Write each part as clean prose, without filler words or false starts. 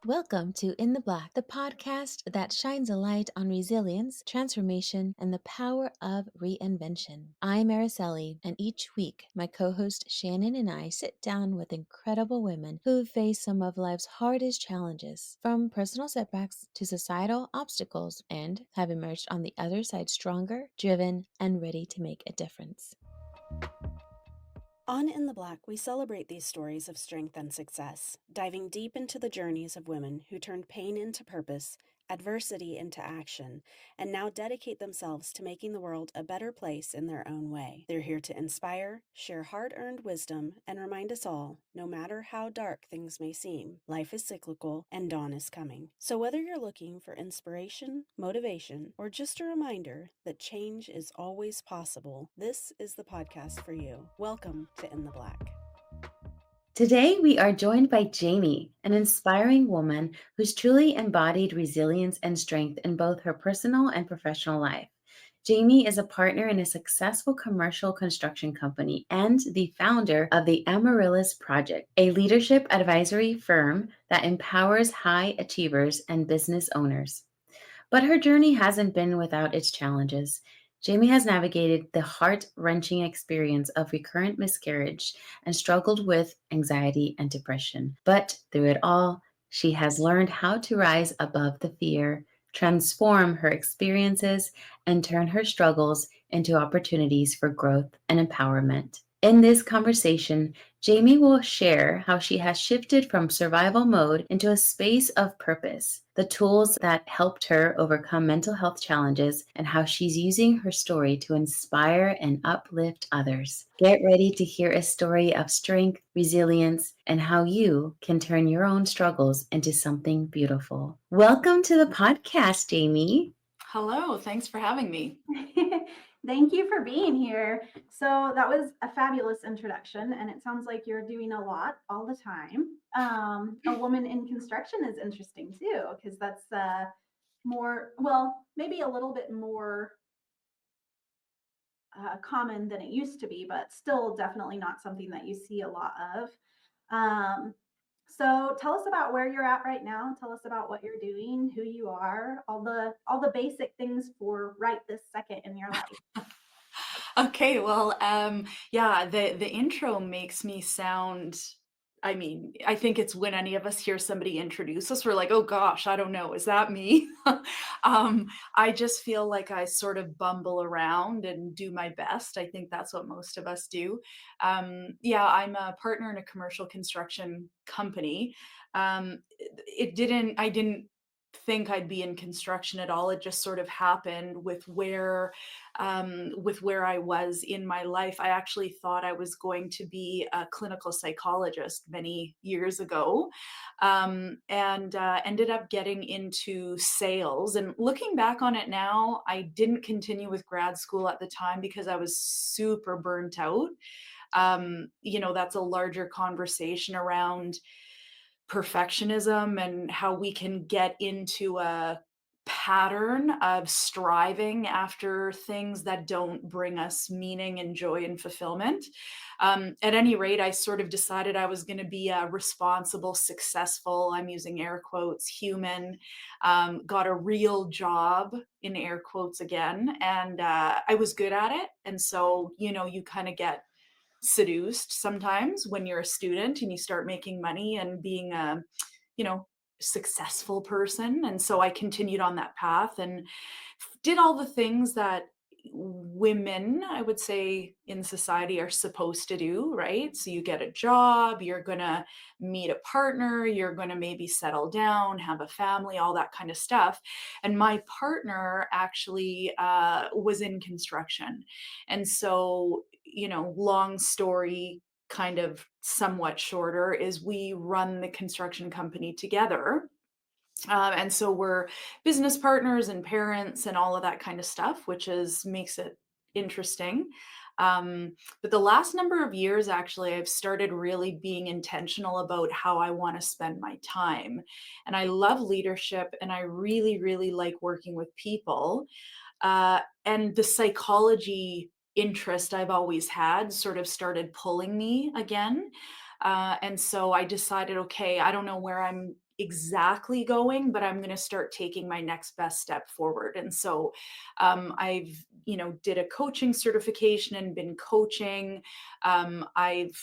Welcome to In the Black, the podcast that shines a light on resilience, transformation, and the power of reinvention. I'm Amaryllis, and each week, my co-host Shannon and I sit down with incredible women who face some of life's hardest challenges, from personal setbacks to societal obstacles, and have emerged on the other side stronger, driven, and ready to make a difference. On In the Black, we celebrate these stories of strength and success, diving deep into the journeys of women who turned pain into purpose, adversity into action, and now dedicate themselves to making the world a better place in their own way. They're here to inspire, share hard-earned wisdom, and remind us all, no matter how dark things may seem, life is cyclical and dawn is coming. So whether you're looking for inspiration, motivation, or just a reminder that change is always possible, this is the podcast for you. Welcome to In the Black. Today, we are joined by Jaime, an inspiring woman who's truly embodied resilience and strength in both her personal and professional life. Jaime is a partner in a successful commercial construction company and the founder of the Amaryllis Project, a leadership advisory firm that empowers high achievers and business owners. But her journey hasn't been without its challenges. Jaime has navigated the heart-wrenching experience of recurrent miscarriage and struggled with anxiety and depression. But through it all, she has learned how to rise above the fear, transform her experiences, and turn her struggles into opportunities for growth and empowerment. In this conversation, Jaime will share how she has shifted from survival mode into a space of purpose, the tools that helped her overcome mental health challenges, and how she's using her story to inspire and uplift others. Get ready to hear a story of strength, resilience, and how you can turn your own struggles into something beautiful. Welcome to the podcast, Jaime. Hello, thanks for having me. Thank you for being here. So that was a fabulous introduction, and it sounds like you're doing a lot all the time. A woman in construction is interesting too, because that's maybe a little bit more common than it used to be, but still definitely not something that you see a lot of. So tell us about where you're at right now. Tell us about what you're doing, who you are, all the basic things for right this second in your life. Okay, well, yeah, the intro makes me sound, I think it's when any of us hear somebody introduce us, we're like, oh gosh, I don't know, is that me? I just feel like I sort of bumble around and do my best. I think that's what most of us do. Yeah, I'm a partner in a commercial construction company. I didn't think I'd be in construction at all. It just sort of happened with where I was in my life. I actually thought I was going to be a clinical psychologist many years ago, and ended up getting into sales. And looking back on it now, I didn't continue with grad school at the time because I was super burnt out. That's a larger conversation around perfectionism and how we can get into a pattern of striving after things that don't bring us meaning and joy and fulfillment. At any rate, I sort of decided I was going to be a responsible, successful, I'm using air quotes, human, got a real job in air quotes again. And I was good at it. And so, you kind of get seduced sometimes when you're a student and you start making money and being a, you know, successful person. And so I continued on that path and did all the things that women, I would say, in society are supposed to do, right? So you get a job, you're going to meet a partner, you're going to maybe settle down, have a family, all that kind of stuff. And my partner actually was in construction. And so, long story, kind of somewhat shorter, is we run the construction company together. And so we're business partners and parents and all of that kind of stuff, which makes it interesting. But the last number of years, actually, I've started really being intentional about how I want to spend my time. And I love leadership, and I really, really like working with people. And the psychology interest I've always had sort of started pulling me again. And so I decided, okay, I don't know where I'm exactly going, but I'm going to start taking my next best step forward. And so I've, did a coaching certification and been coaching. I've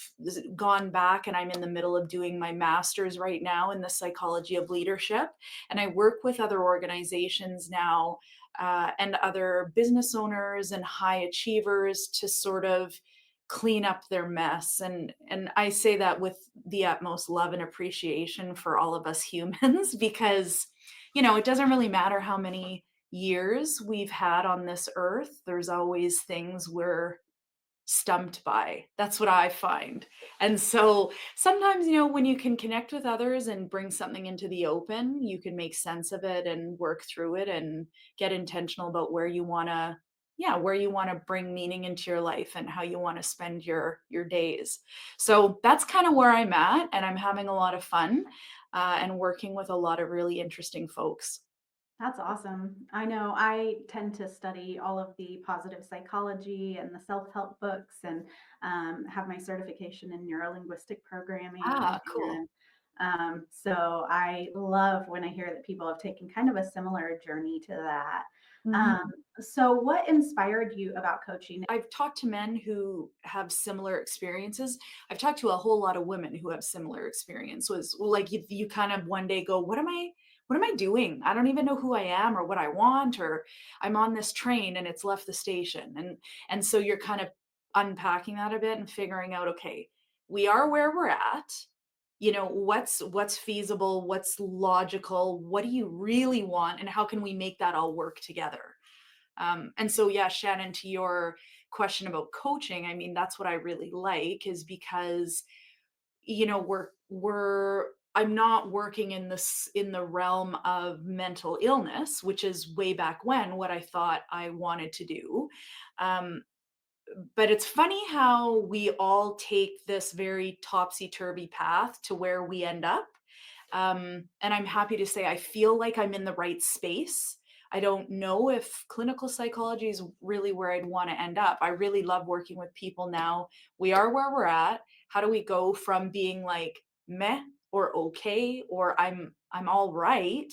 gone back and I'm in the middle of doing my master's right now in the psychology of leadership. And I work with other organizations now and other business owners and high achievers to sort of clean up their mess. And I say that with the utmost love and appreciation for all of us humans because it doesn't really matter how many years we've had on this earth. There's always things we're stumped by. That's what I find. And so sometimes, when you can connect with others and bring something into the open, you can make sense of it and work through it and get intentional about where you want to bring meaning into your life and how you want to spend your days. So that's kind of where I'm at, and I'm having a lot of fun and working with a lot of really interesting folks. That's awesome. I know I tend to study all of the positive psychology and the self-help books and have my certification in neuro-linguistic programming. Ah, cool. And so I love when I hear that people have taken kind of a similar journey to that. Um, Mhm. so, what inspired you about coaching? I've talked to men who have similar experiences. I've talked to a whole lot of women who have similar experiences. Well, like you kind of one day go, what am I doing? I don't even know who I am or what I want, or I'm on this train and it's left the station. And so you're kind of unpacking that a bit and figuring out, okay, we are where we're at. What's feasible, what's logical, what do you really want, and how can we make that all work together? And so, yeah, Shannon, to your question about coaching, I mean, that's what I really like is because, I'm not working in the realm of mental illness, which is way back when what I thought I wanted to do. Um, but it's funny how we all take this very topsy-turvy path to where we end up. And I'm happy to say I feel like I'm in the right space. I don't know if clinical psychology is really where I'd want to end up. I really love working with people now. We are where we're at. How do we go from being like meh or okay or I'm all right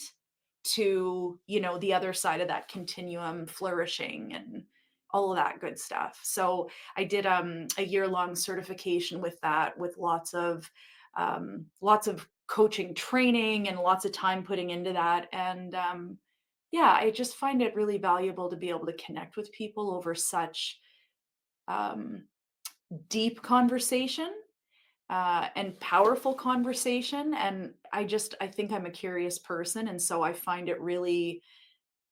to, the other side of that continuum flourishing and all of that good stuff. So I did a year-long certification with that with lots of coaching training and lots of time putting into that. And yeah, I just find it really valuable to be able to connect with people over such um, deep conversation and powerful conversation. And I think I'm a curious person. And so I find it really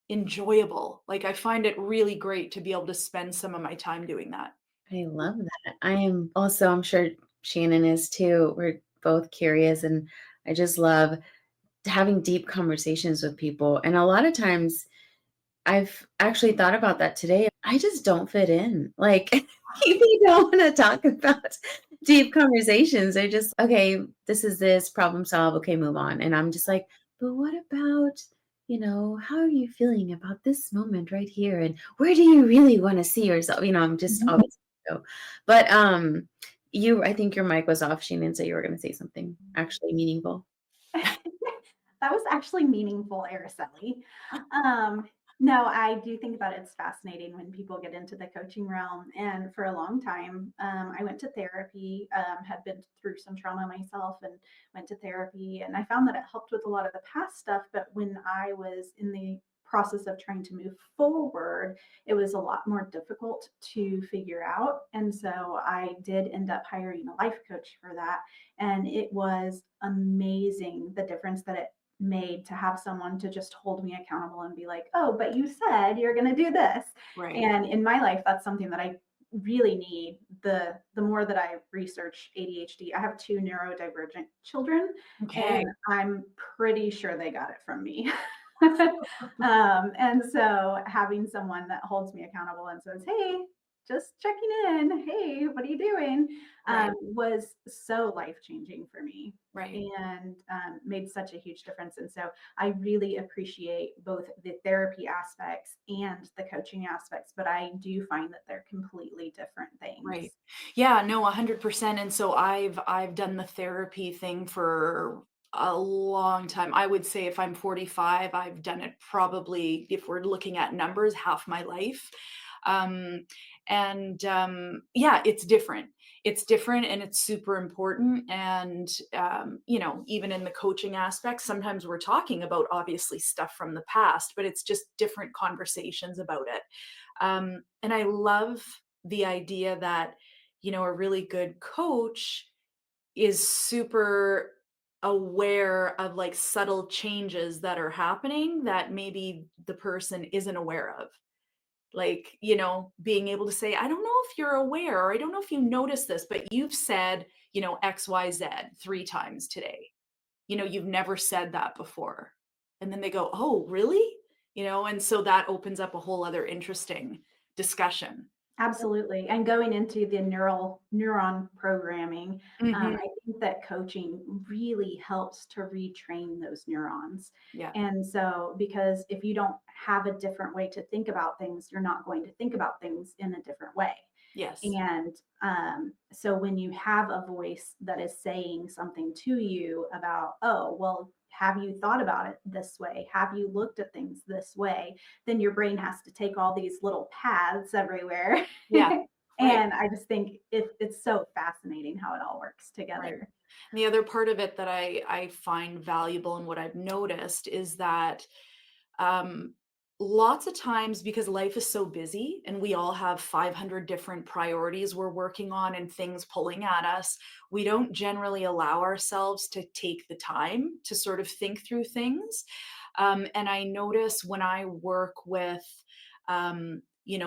enjoyable. Like I find it really great to be able to spend some of my time doing that. I love that. I am also, I'm sure Shannon is too. We're both curious, and I just love having deep conversations with people. And a lot of times, I've actually thought about that today. I just don't fit in. Like, people don't want to talk about deep conversations. They're just, okay, this is this, problem solve. Okay, move on. And I'm just like, but what about, how are you feeling about this moment right here? And where do you really want to see yourself? I'm just always so. But I think your mic was off, Shannon, so you were going to say something actually meaningful. That was actually meaningful, Araceli. Um, no, I do think that it's fascinating when people get into the coaching realm. And for a long time, I went to therapy, had been through some trauma myself and went to therapy. And I found that it helped with a lot of the past stuff. But when I was in the process of trying to move forward, it was a lot more difficult to figure out. And so I did end up hiring a life coach for that. And it was amazing the difference that it made to have someone to just hold me accountable and be like, oh, but you said you're going to do this. Right. And in my life, that's something that I really need. The more that I research ADHD, I have two neurodivergent children, and Okay. I'm pretty sure they got it from me. And so having someone that holds me accountable and says, hey, just checking in. Hey, what are you doing? Right. Was so life changing for me Right. and made such a huge difference. And so I really appreciate both the therapy aspects and the coaching aspects, but I do find that they're completely different Right. things. Yeah, no, 100%. And so I've done the therapy thing for a long time. I would say if I'm 45, I've done it probably, if we're looking at numbers, half my life. Um, yeah, it's different. It's different and it's super important. And even in the coaching aspect, sometimes we're talking about obviously stuff from the past, but it's just different conversations about it. And I love the idea that, a really good coach is super aware of like subtle changes that are happening that maybe the person isn't aware of. Like, being able to say, I don't know if you're aware, or I don't know if you noticed this, but you've said, XYZ 3 times today. You've never said that before. And then they go, "Oh, really?" And so that opens up a whole other interesting discussion. Absolutely. And going into the neuron programming, Mhm. I think that coaching really helps to retrain those neurons. Yeah. And so, because if you don't have a different way to think about things, you're not going to think about things in a different way. Yes. And so when you have a voice that is saying something to you about, oh, well, have you thought about it this way? Have you looked at things this way? Then your brain has to take all these little paths everywhere. Yeah. Right. And I just think it's so fascinating how it all works Right. together. And the other part of it that I find valuable and what I've noticed is that um, lots of times, because life is so busy and we all have 500 different priorities we're working on and things pulling at us, we don't generally allow ourselves to take the time to sort of think through things. And I notice when I work with,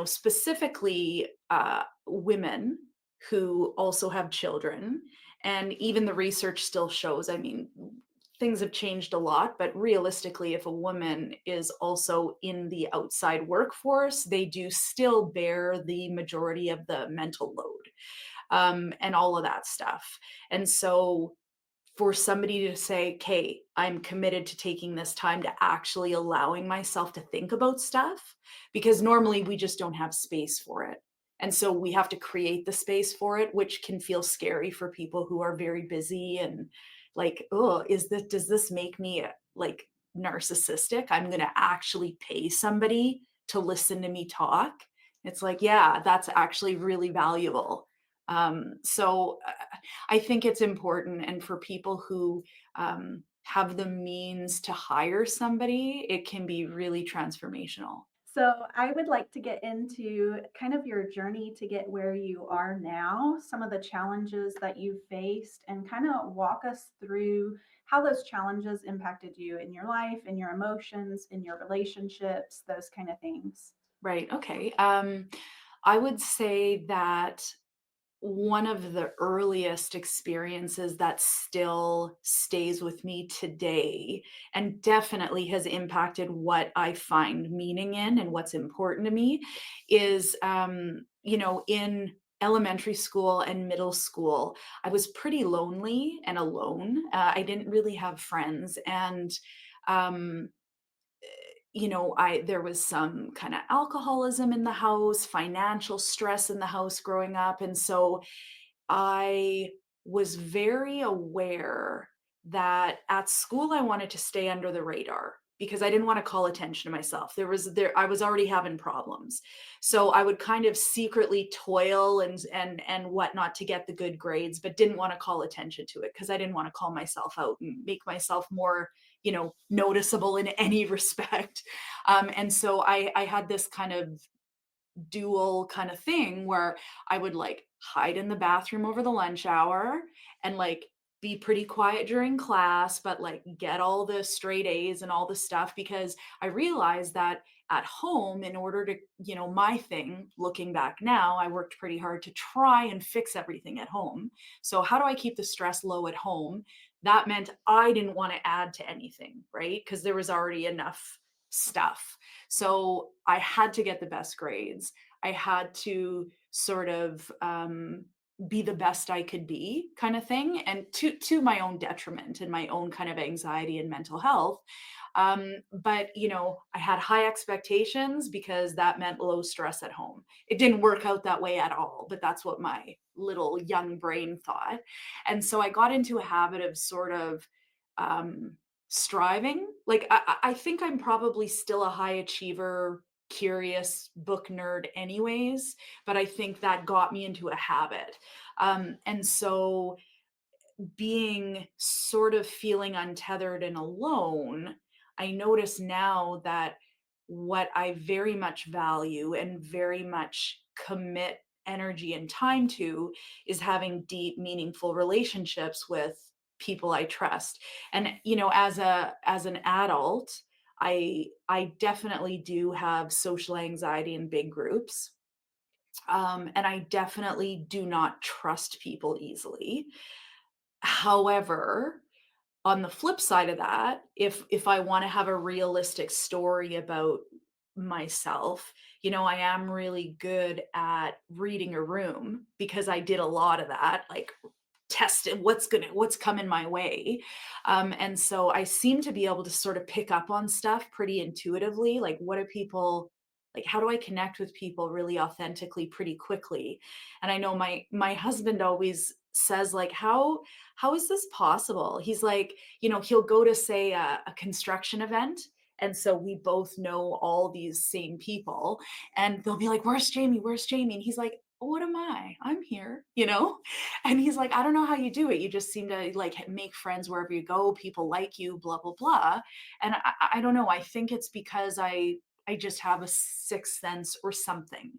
specifically women who also have children, and even the research still shows, I mean, things have changed a lot, but realistically, if a woman is also in the outside workforce, they do still bear the majority of the mental load, and all of that stuff. And so for somebody to say, "Okay, I'm committed to taking this time to actually allowing myself to think about stuff," because normally we just don't have space for it. And so we have to create the space for it, which can feel scary for people who are very busy and like, "Oh, does this make me like narcissistic? I'm going to actually pay somebody to listen to me talk." It's like, yeah, that's actually really valuable. So I think it's important, and for people who have the means to hire somebody, it can be really transformational. So I would like to get into kind of your journey to get where you are now, some of the challenges that you faced, and kind of walk us through how those challenges impacted you in your life, in your emotions, in your relationships, those kind of things. Right. Okay. I would say that one of the earliest experiences that still stays with me today and definitely has impacted what I find meaning in and what's important to me is, in elementary school and middle school, I was pretty lonely and alone. I didn't really have friends. And, um, I there was some kind of alcoholism in the house, financial stress in the house growing up. And so I was very aware that at school I wanted to stay under the radar because I didn't want to call attention to myself. I was already having problems. So I would kind of secretly toil and whatnot to get the good grades, but didn't want to call attention to it because I didn't want to call myself out and make myself more, noticeable in any respect. And so I had this kind of dual kind of thing where I would like hide in the bathroom over the lunch hour and like be pretty quiet during class, but like get all the straight A's and all the stuff because I realized that at home, in order to, my thing, looking back now, I worked pretty hard to try and fix everything at home. So, how do I keep the stress low at home? That meant I didn't want to add to anything, right? Because there was already enough stuff. So I had to get the best grades. I had to sort of be the best I could be, kind of thing, and to my own detriment and my own kind of anxiety and mental health. But I had high expectations because that meant low stress at home. It didn't work out that way at all, but that's what my little young brain thought. And so I got into a habit of sort of um, striving. Like I think I'm probably still a high achiever, curious book nerd, anyways. But I think that got me into a habit. And so being sort of feeling untethered and alone, I notice now that what I very much value and very much commit energy and time to is having deep, meaningful relationships with people I trust. And as an adult, I definitely do have social anxiety in big groups. And I definitely do not trust people easily. However, on the flip side of that, if I wanna have a realistic story about myself, I am really good at reading a room because I did a lot of that, like, tested what's coming my way. And so I seem to be able to sort of pick up on stuff pretty intuitively, like, what do people like, how do I connect with people really authentically pretty quickly? And I know my husband always says, like, how is this possible? He's like, he'll go to, say, a construction event, and so we both know all these same people, and they'll be like, "Where's Jamie? Where's Jamie?" And he's like, "What am I? I'm here," you know? And he's like, "I don't know how you do it. You just seem to, like, make friends wherever you go. People like you, blah, blah, blah." And I don't know. I think it's because I just have a sixth sense or something.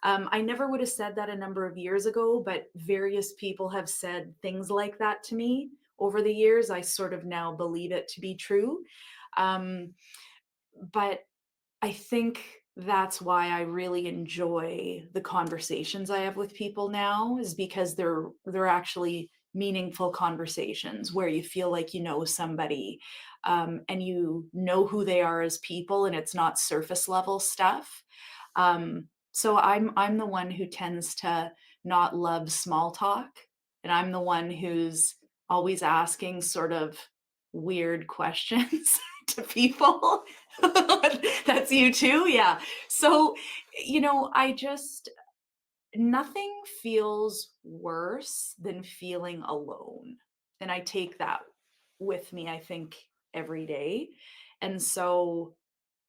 I never would have said that a number of years ago, but various people have said things like that to me over the years. I sort of now believe it to be true. Um, but I think that's why I really enjoy the conversations I have with people now, is because they're actually meaningful conversations where you feel like you know somebody, and you know who they are as people, and it's not surface level stuff. So I'm the one who tends to not love small talk, and I'm the one who's always asking sort of weird questions to people. That's you too? Yeah. So, I just nothing feels worse than feeling alone. And I take that with me, I think, every day. And so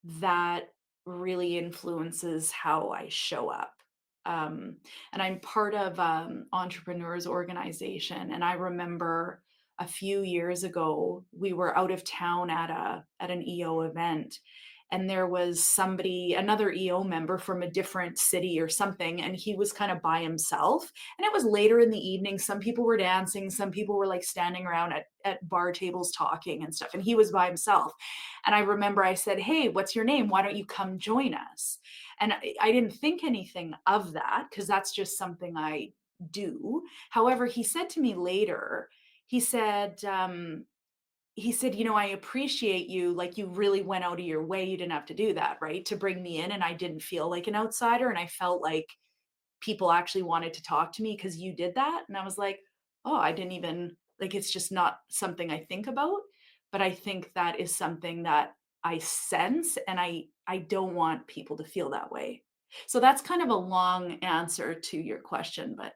that really influences how I show up. Um, and I'm part of entrepreneurs organization, and I remember a few years ago we were out of town at an EO event, and there was another EO member from a different city or something, and he was kind of by himself. And it was later in the evening. Some people were dancing, some people were like standing around at bar tables talking and stuff, and he was by himself. And I remember I said, "Hey, what's your name? Why don't you come join us?" And I didn't think anything of that because that's just something I do. However, he said to me later, he said, "I appreciate you. Like, you really went out of your way. You didn't have to do that, right? To bring me in. And I didn't feel like an outsider. And I felt like people actually wanted to talk to me because you did that." And I was like, "Oh, I didn't even like, it's just not something I think about." But I think that is something that I sense, and I don't want people to feel that way. So that's kind of a long answer to your question, but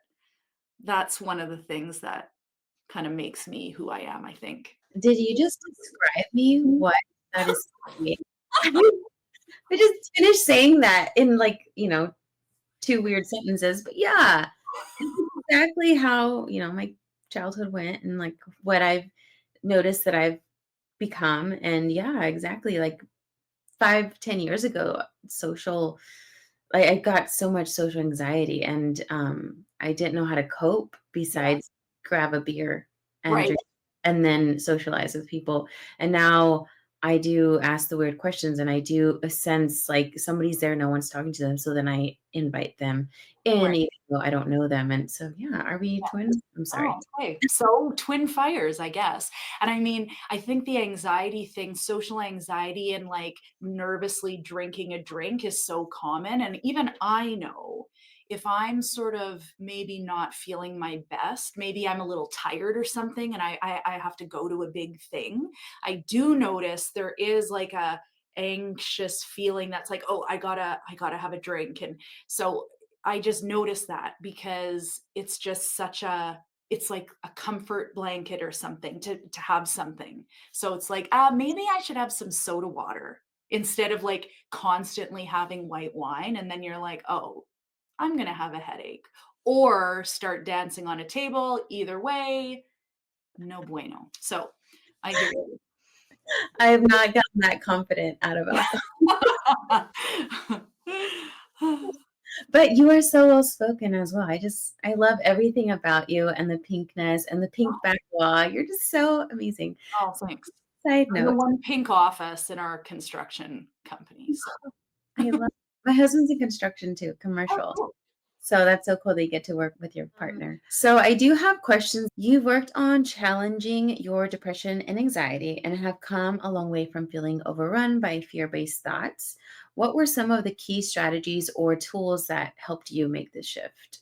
that's one of the things that kind of makes me who I am, I think. Did you just describe me what that is to me? I just finished saying that in, like, 2 weird sentences, but yeah, this is exactly how, my childhood went and, like, what I've noticed that I've become. And yeah, exactly, like, 5, 10 years ago, I got so much social anxiety, and, I didn't know how to cope Yeah. besides grab a beer and Right. drink and then socialize with people. And now I do ask the weird questions, and I do a sense like somebody's there, no one's talking to them, so then I invite them in Right. even though I don't know them. And so, yeah, are we twins? I'm sorry. Oh, okay. So twin fires, I guess. And I mean, I think the anxiety thing, social anxiety and like nervously drinking a drink is so common. And even I know if I'm sort of maybe not feeling my best, maybe I'm a little tired or something, and I have to go to a big thing, I do notice there is like a anxious feeling that's like, oh, I gotta have a drink. And so I just noticed that because it's just such a it's like a comfort blanket or something to have something. So it's like, maybe I should have some soda water instead of like constantly having white wine. And then you're like, oh, I'm gonna have a headache. Or start dancing on a table. Either way, no bueno. So I hear you. I have not gotten that confident out of alcohol. But you are so well spoken as well. I love everything about you and the pinkness and the pink backwash. You're just so amazing. Oh, thanks. Side I'm the note, one pink office in our construction company, so I love my husband's in construction too, oh, commercial. cool. So that's so cool that you get to work with your Mhm. partner. So I do have questions. You've worked on challenging your depression and anxiety and have come a long way from feeling overrun by fear-based thoughts. What were some of the key strategies or tools that helped you make this shift?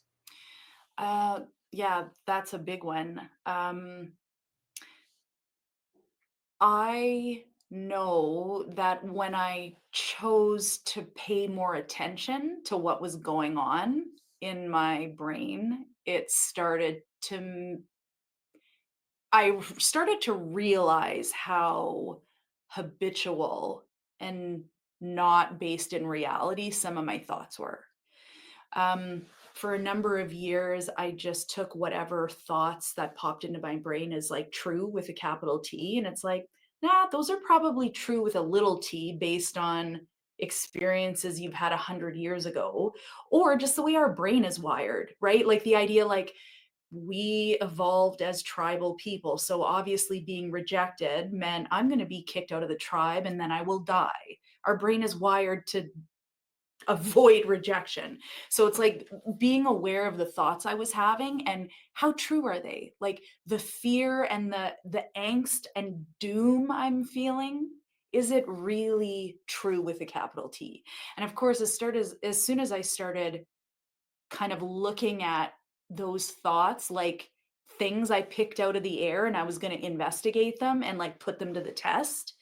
Uh, yeah, that's a big one. I know that when I chose to pay more attention to what was going on in my brain, it started to I started to realize how habitual and not based in reality some of my thoughts were. For a number of years, I just took whatever thoughts that popped into my brain as like true with a capital T. And it's like, nah, those are probably true with a little t based on experiences you've had 100 years ago, or just the way our brain is wired, right? Like the idea, like, we evolved as tribal people. So obviously, being rejected meant I'm going to be kicked out of the tribe and then I will die. Our brain is wired to avoid rejection. So it's like being aware of the thoughts I was having and how true are they? Like the fear and the angst and doom I'm feeling, is it really true with a capital T? And of course, as soon as I started kind of looking at those thoughts like things I picked out of the air and I was going to investigate them and like put them to the test.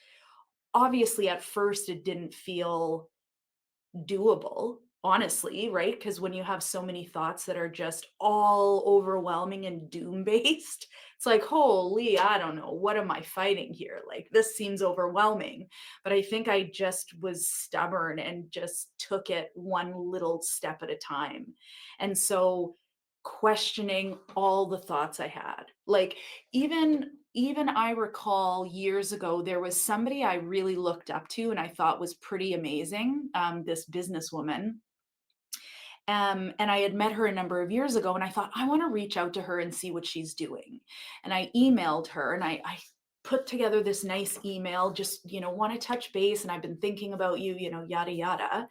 Obviously, at first, it didn't feel doable, honestly, right? Because when you have so many thoughts that are just all overwhelming and doom based, it's like, holy, I don't know, what am I fighting here? Like, this seems overwhelming. But I think I just was stubborn and just took it one little step at a time. And so, questioning all the thoughts I had. Like even I recall years ago there was somebody I really looked up to and I thought was pretty amazing, this businesswoman. And I had met her a number of years ago, and I thought, I want to reach out to her and see what she's doing. And I emailed her, and I put together this nice email, just, want to touch base. And I've been thinking about you, yada, yada.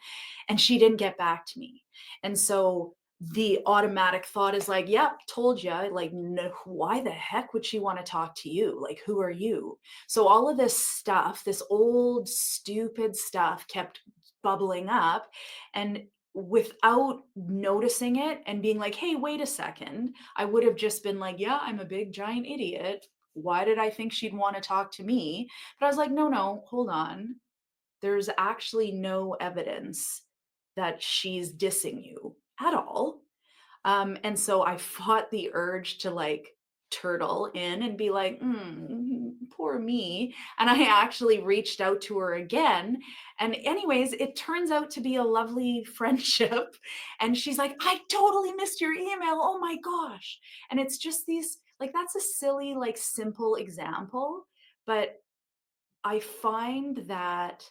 And she didn't get back to me. And so the automatic thought is like, yep, told you. Like, no, why the heck would she want to talk to you? Like, who are you? So all of this stuff, this old, stupid stuff kept bubbling up. And without noticing it and being like, hey, wait a second, I would have just been like, yeah, I'm a big giant idiot. Why did I think she'd want to talk to me? But I was like, no, no, hold on. There's actually no evidence that she's dissing you at all. And so I fought the urge to like turtle in and be like, poor me. And I actually reached out to her again. And, anyways, it turns out to be a lovely friendship. And she's like, I totally missed your email. Oh my gosh. And it's just these, like, that's a silly, like, simple example. But I find that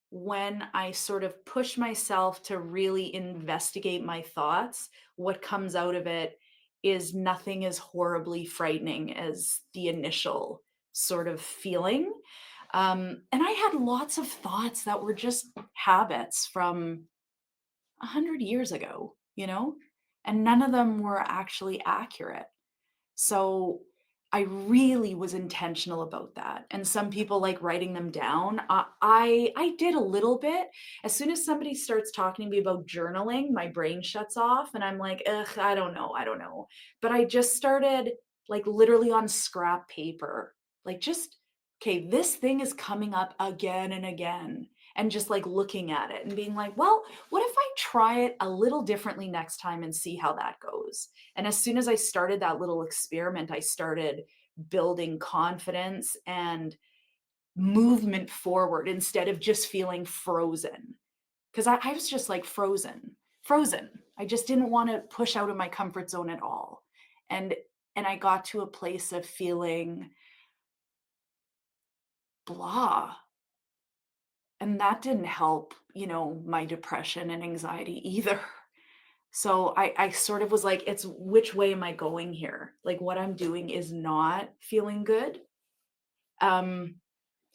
when I sort of push myself to really investigate my thoughts, what comes out of it is nothing as horribly frightening as the initial sort of feeling. And I had lots of thoughts that were just habits from 100 years ago, and none of them were actually accurate. So I really was intentional about that, and some people like writing them down. I did a little bit. As soon as somebody starts talking to me about journaling, my brain shuts off, and I'm like, "Ugh, I don't know." But I just started, like, literally on scrap paper, like, just, "Okay, this thing is coming up again and again," and just, like, looking at it and being like, "Well, what if I try it a little differently next time and see how that goes?" And as soon as I started that little experiment, I started building confidence and movement forward instead of just feeling frozen. Because I was just like frozen, frozen. I just didn't want to push out of my comfort zone at all. And and I got to a place of feeling blah. And that didn't help, my depression and anxiety either. So I sort of was like, it's which way am I going here? Like what I'm doing is not feeling good. Um,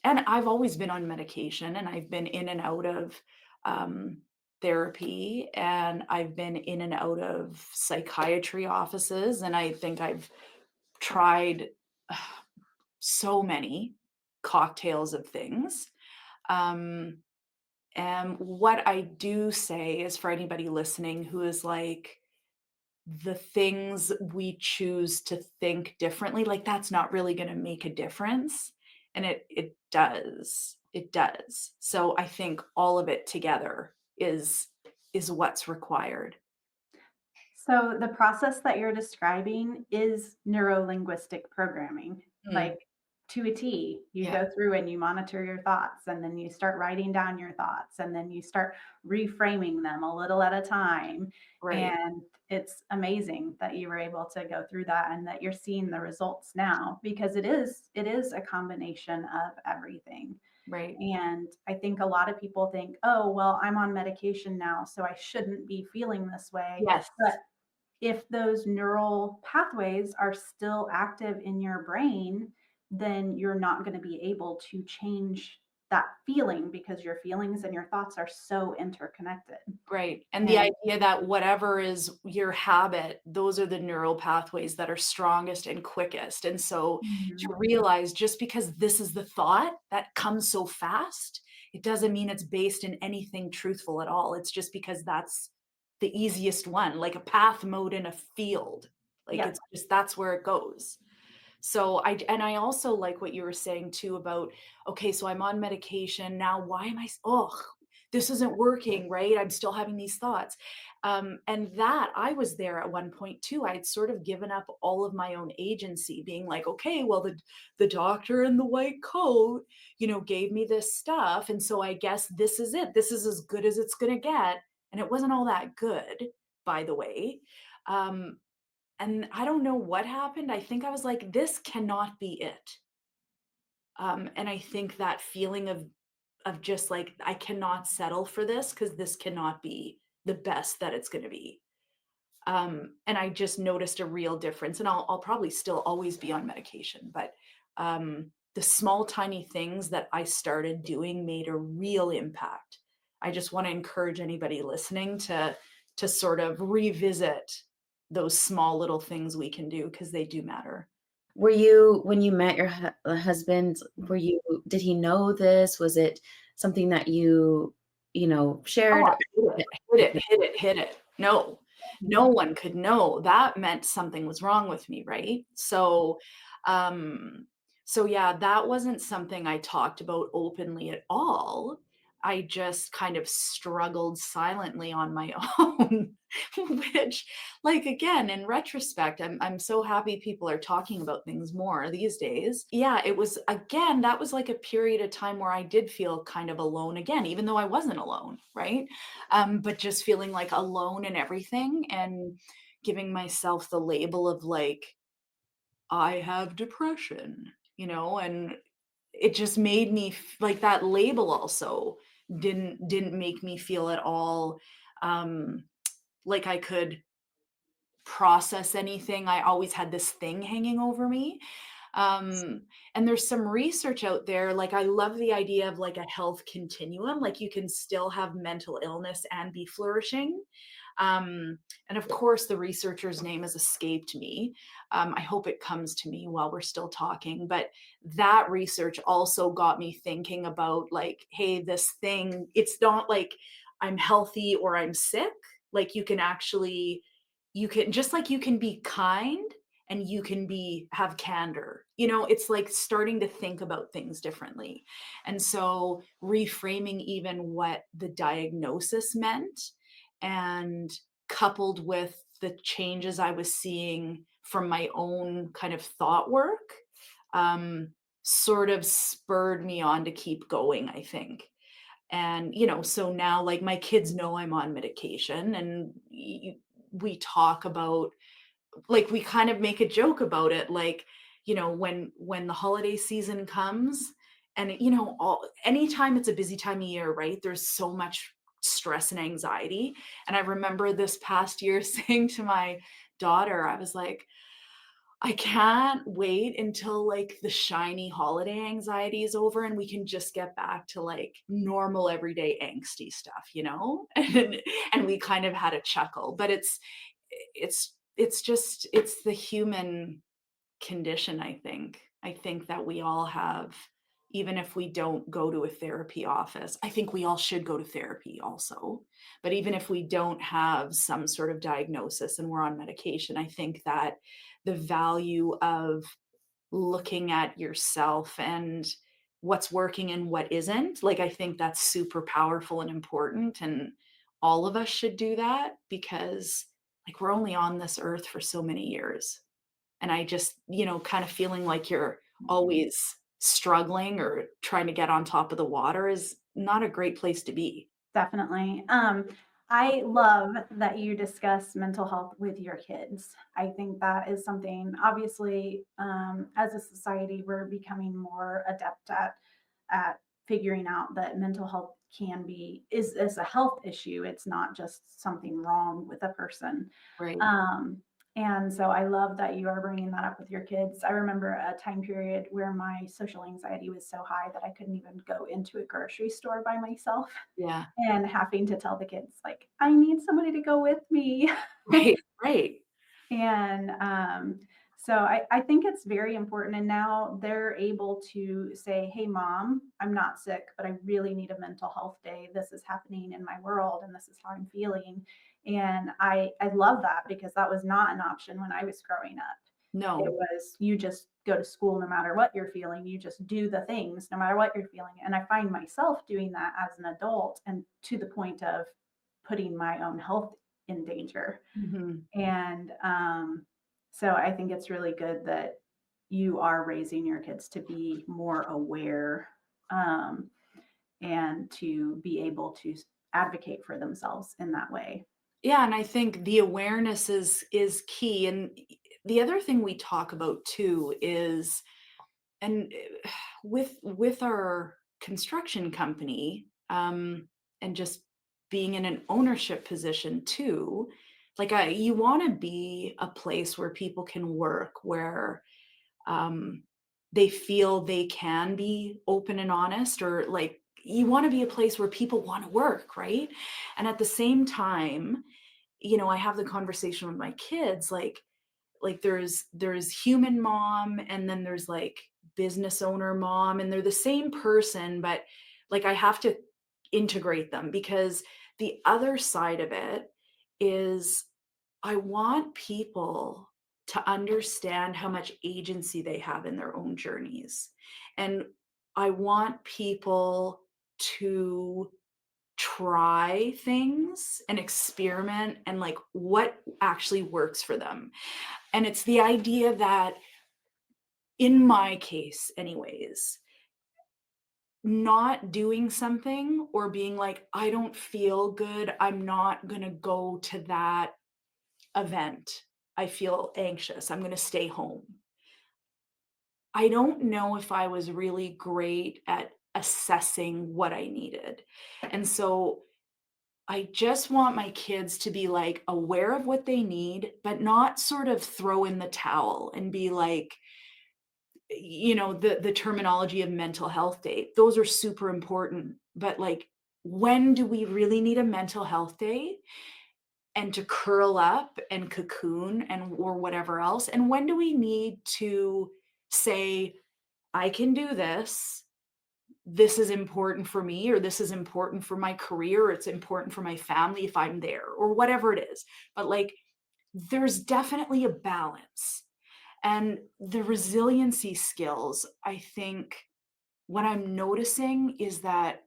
and I've always been on medication and I've been in and out of um, therapy and I've been in and out of psychiatry offices. And I think I've tried so many cocktails of things. Um, and what I do say is for anybody listening who is like, the things we choose to think differently, like, that's not really gonna make a difference, and it does. It does. So, I think all of it together is what's required. So the process that you're describing is neuro-linguistic programming, Mm, like to a T. You yeah, go through and you monitor your thoughts, and then you start writing down your thoughts, and then you start reframing them a little at a time. right, And it's amazing that you were able to go through that and that you're seeing the results now because it is a combination of everything. right. And I think a lot of people think, oh, well, I'm on medication now, so I shouldn't be feeling this way. Yes, But if those neural pathways are still active in your brain, then you're not going to be able to change that feeling because your feelings and your thoughts are so interconnected. right, and the And idea that whatever is your habit, those are the neural pathways that are strongest and quickest, and so to Mhm. realize just because this is the thought that comes so fast, it doesn't mean it's based in anything truthful at all. It's just because that's the easiest one, like a path mode in a field. Like, Yeah. it's just that's where it goes. So I also like what you were saying too about, okay, so I'm on medication now. Why am oh, this isn't working, right? I'm still having these thoughts. And that I was there at one point too. I had sort of given up all of my own agency, being like, okay, well, the doctor in the white coat, gave me this stuff. And so I guess this is it. This is as good as it's gonna get. And it wasn't all that good, by the way. Um, and I don't know what happened. I think I was like, "This cannot be it." And I think that feeling of just like, "I cannot settle for this because this cannot be the best that it's gonna be." And I just noticed a real difference, and I'll probably still always be on medication, but, the small, tiny things that I started doing made a real impact. I just wanna encourage anybody listening to sort of revisit those small little things we can do because they do matter. Were you when you met your husband, did he know this? Was it something that Oh, shared? I hid it, hid it, hid it. No, no one could know. That meant something was wrong with me, right? Um, so yeah, that wasn't something I talked about openly at all. I just kind of struggled silently on my own, which, like, again, in retrospect, I'm so happy people are talking about things more these days. Yeah, it was again, that was like a period of time where I did feel kind of alone again, even though I wasn't alone, right? But just feeling like alone in everything and giving myself the label of like, I have depression, and it just made me like that label also didn't make me feel at all um like I could process anything. I always had this thing hanging over me. Um, and there's some research out there, like, I love the idea of, like, a health continuum, like, you can still have mental illness and be flourishing. Um, and of course, the researcher's name has escaped me. I hope it comes to me while we're still talking. But that research also got me thinking about, like, hey, this thing, it's not like I'm healthy or I'm sick. Like, you can actually, you can, just like you can be kind and you can be, have candor. It's like starting to think about things differently. And so reframing even what the diagnosis meant, and coupled with the changes I was seeing from my own kind of thought work, um, sort of spurred me on to keep going, I think. And, so now, like, my kids know I'm on medication, and we talk about, like, we kind of make a joke about it, like, when the holiday season comes, and all anytime it's a busy time of year, right, there's so much stress and anxiety. And I remember this past year saying to my daughter, I was like, I can't wait until, like, the shiny holiday anxiety is over and we can just get back to, like, normal everyday angsty stuff, and we kind of had a chuckle. But it's just, it's the human condition, I think. I think that we all have, even if we don't go to a therapy office, I think we all should go to therapy also. But even if we don't have some sort of diagnosis and we're on medication, I think that the value of looking at yourself and what's working and what isn't, like, I think that's super powerful and important. And all of us should do that, because, like, we're only on this earth for so many years. And I just, kind of feeling like you're always struggling or trying to get on top of the water is not a great place to be. Definitely. I love that you discuss mental health with your kids. I think that is something, obviously, as a society, we're becoming more adept at figuring out that mental health is a health issue. It's not just something wrong with a person. Right. Um, and so I love that you are bringing that up with your kids. I remember a time period where my social anxiety was so high that I couldn't even go into a grocery store by myself Yeah. and having to tell the kids, like, I need somebody to go with me. Right. Right. And so I think it's very important. And now they're able to say, hey, mom, I'm not sick, but I really need a mental health day. This is happening in my world and this is how I'm feeling. And I love that because that was not an option when I was growing up. It No. was you just go to school no matter what you're feeling. You just do the things no matter what you're feeling. And I find myself doing that as an adult and to the point of putting my own health in danger. Mhm. And so I think it's really good that you are raising your kids to be more aware, um, and to be able to advocate for themselves in that way. Yeah, and I think the awareness is key. And the other thing we talk about too is, and with our construction company, and just being in an ownership position too, like, you want to be a place where people can work, where um, they feel they can be open and honest, or, like, you want to be a place where people want to work, right? And at the same time, I have the conversation with my kids, like, there's human mom, and then there's, like, business owner mom, and they're the same person, but, like, I have to integrate them, because the other side of it is, I want people to understand how much agency they have in their own journeys. And I want people to try things and experiment, and, like, what actually works for them. And it's the idea that, in my case anyways, not doing something or being like, I don't feel good, I'm not going to go to that event. I feel anxious, I'm going to stay home. I don't know if I was really great at assessing what I needed. And so I just want my kids to be, like, aware of what they need, but not sort of throw in the towel and be like, the terminology of mental health day, those are super important. But like, when do we really need a mental health day and to curl up and cocoon and or whatever else? And when do we need to say, I can do this. This is important for me, or this is important for my career, or it's important for my family if I'm there, or whatever it is. But like, there's definitely a balance. And the resiliency skills, I think what I'm noticing is that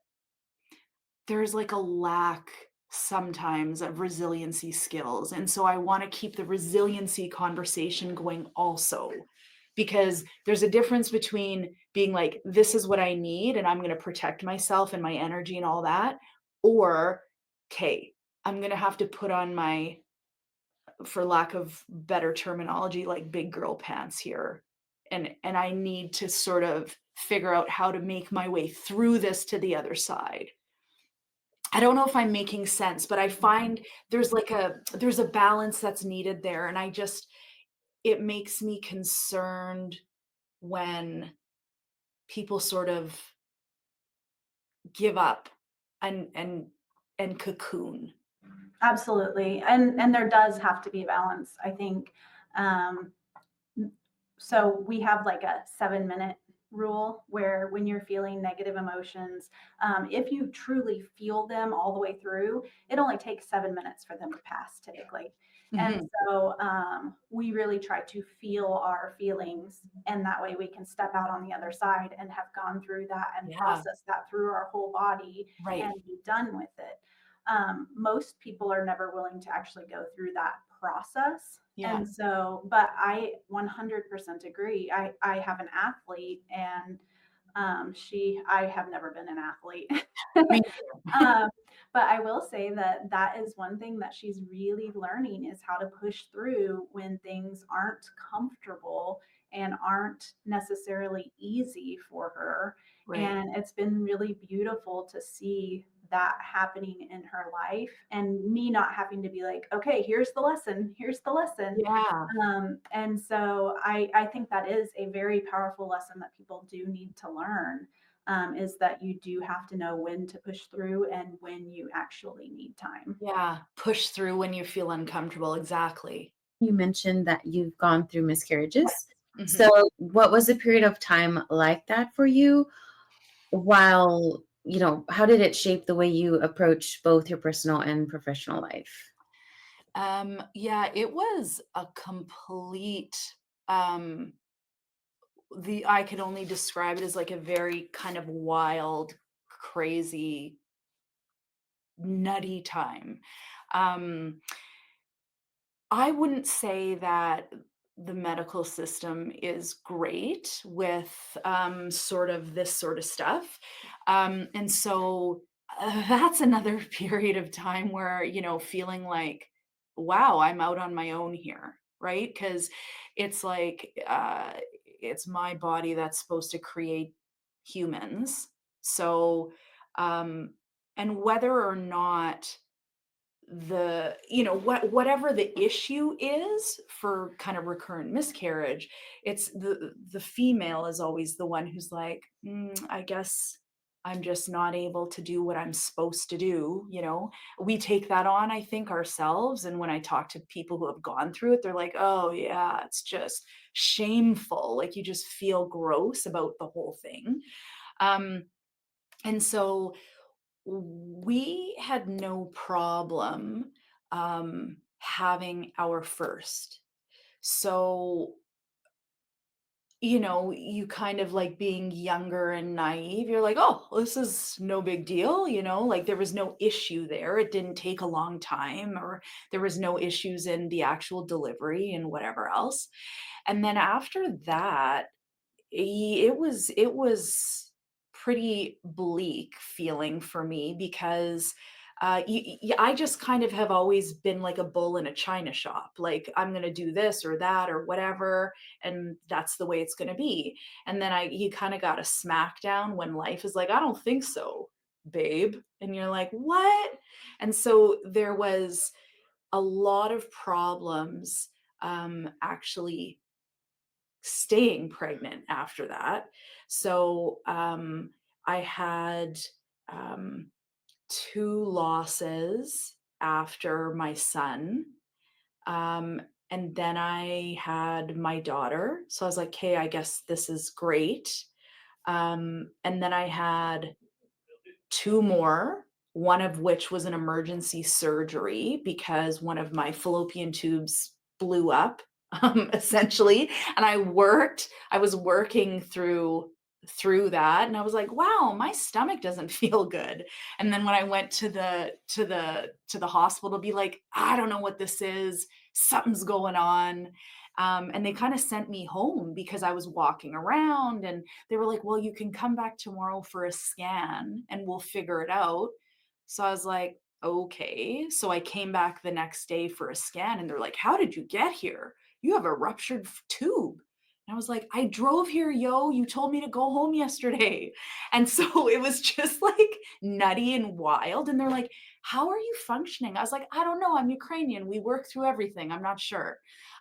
there's like a lack sometimes of resiliency skills. And so I want to keep the resiliency conversation going also, because there's a difference between being like, this is what I need, and I'm going to protect myself and my energy and all that, or, okay, I'm going to have to put on my, for lack of better terminology, like big girl pants here. And I need to sort of figure out how to make my way through this to the other side. I don't know if I'm making sense, but I find there's a balance that's needed there, and it makes me concerned when people sort of give up and cocoon. Absolutely. And there does have to be a balance, I think. Um, so we have like a 7 minute rule where when you're feeling negative emotions, if you truly feel them all the way through, it only takes 7 minutes for them to pass typically. And Mhm. so we really try to feel our feelings, and that way we can step out on the other side and have gone through that and Yeah, process that through our whole body right. and be done with it. Most people are never willing to actually go through that process. Yeah. And so, but I 100% agree. I have an athlete, and I have never been an athlete. Me um, but I will say that that is one thing that she's really learning is how to push through when things aren't comfortable and aren't necessarily easy for her. right. And it's been really beautiful to see that happening in her life, and me not having to be like, okay, here's the lesson, here's the lesson. Yeah. And so I think that is a very powerful lesson that people do need to learn, is that you do have to know when to push through and when you actually need time. Yeah. Push through when you feel uncomfortable. Exactly. You mentioned that you've gone through miscarriages. Mhm. So, what was a period of time like that for you? While, how did it shape the way you approach both your personal and professional life? Yeah, it was a complete, um, I could only describe it as like a very kind of wild, crazy, nutty time. Um, I wouldn't say that the medical system is great with sort of this sort of stuff. And so that's another period of time where, feeling like, wow, I'm out on my own here, right? Because it's like, it's my body that's supposed to create humans. So, um, and whether or not whatever the issue is for kind of recurrent miscarriage, it's the female is always the one who's like, I guess I'm just not able to do what I'm supposed to do. We take that on, I think, ourselves, and when I talk to people who have gone through it, they're like, oh yeah, it's just shameful, like you just feel gross about the whole thing. Um and so we had no problem, having our first. So, you kind of like being younger and naive. You're like, oh, well, this is no big deal. Like there was no issue there. It didn't take a long time, or there was no issues in the actual delivery and whatever else. And then after that, it was pretty bleak feeling for me because I just kind of have always been like a bull in a china shop. Like I'm gonna do this or that or whatever, and that's the way it's gonna be. And then you kind of got a smackdown when life is like, I don't think so, babe. And you're like, what? And so there was a lot of problems, actually staying pregnant after that. So I had um, two losses after my son. Um, and then I had my daughter. So I was like, okay, I guess this is great. And then I had two more, one of which was an emergency surgery because one of my fallopian tubes blew up, essentially. And I was working through that, and I was like, wow, my stomach doesn't feel good. And then when I went to the hospital to be like, I don't know what this is, something's going on. And they kind of sent me home because I was walking around, and they were like, well, you can come back tomorrow for a scan and we'll figure it out. So I was like, okay. So I came back the next day for a scan, and they're like, how did you get here? You have a ruptured tube. And I was like, I drove here, yo. You told me to go home yesterday. And so it was just like nutty and wild. And they're like, how are you functioning? I was like, I don't know. I'm Ukrainian. We work through everything. I'm not sure.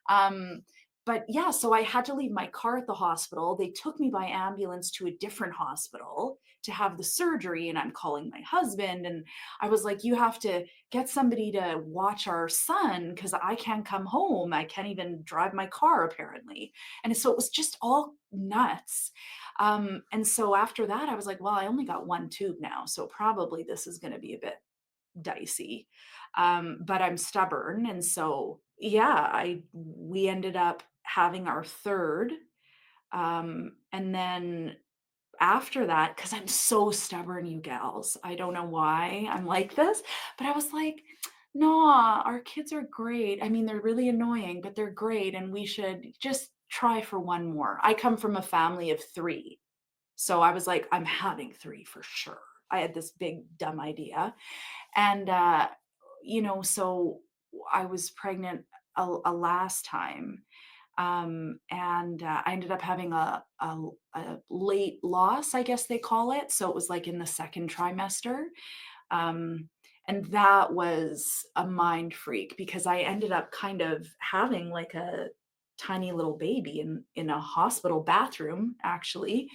Um, but yeah, so I had to leave my car at the hospital. They took me by ambulance to a different hospital to have the surgery. And I'm calling my husband. And I was like, you have to get somebody to watch our son because I can't come home. I can't even drive my car, apparently. And so it was just all nuts. And so after that, I was like, well, I only got one tube now. So probably this is going to be a bit dicey. But I'm stubborn. And so, yeah, we ended up having our third. And then after that, because I'm so stubborn, you gals, I don't know why I'm like this, but I was like, nah, our kids are great. I mean, they're really annoying, but they're great. And we should just try for one more. I come from a family of three. So I was like, I'm having three for sure. I had this big dumb idea. And, so I was pregnant a last time. And I ended up having a late loss, I guess they call it. So it was like in the second trimester. Um, and that was a mind freak because I ended up kind of having like a tiny little baby in a hospital bathroom, actually.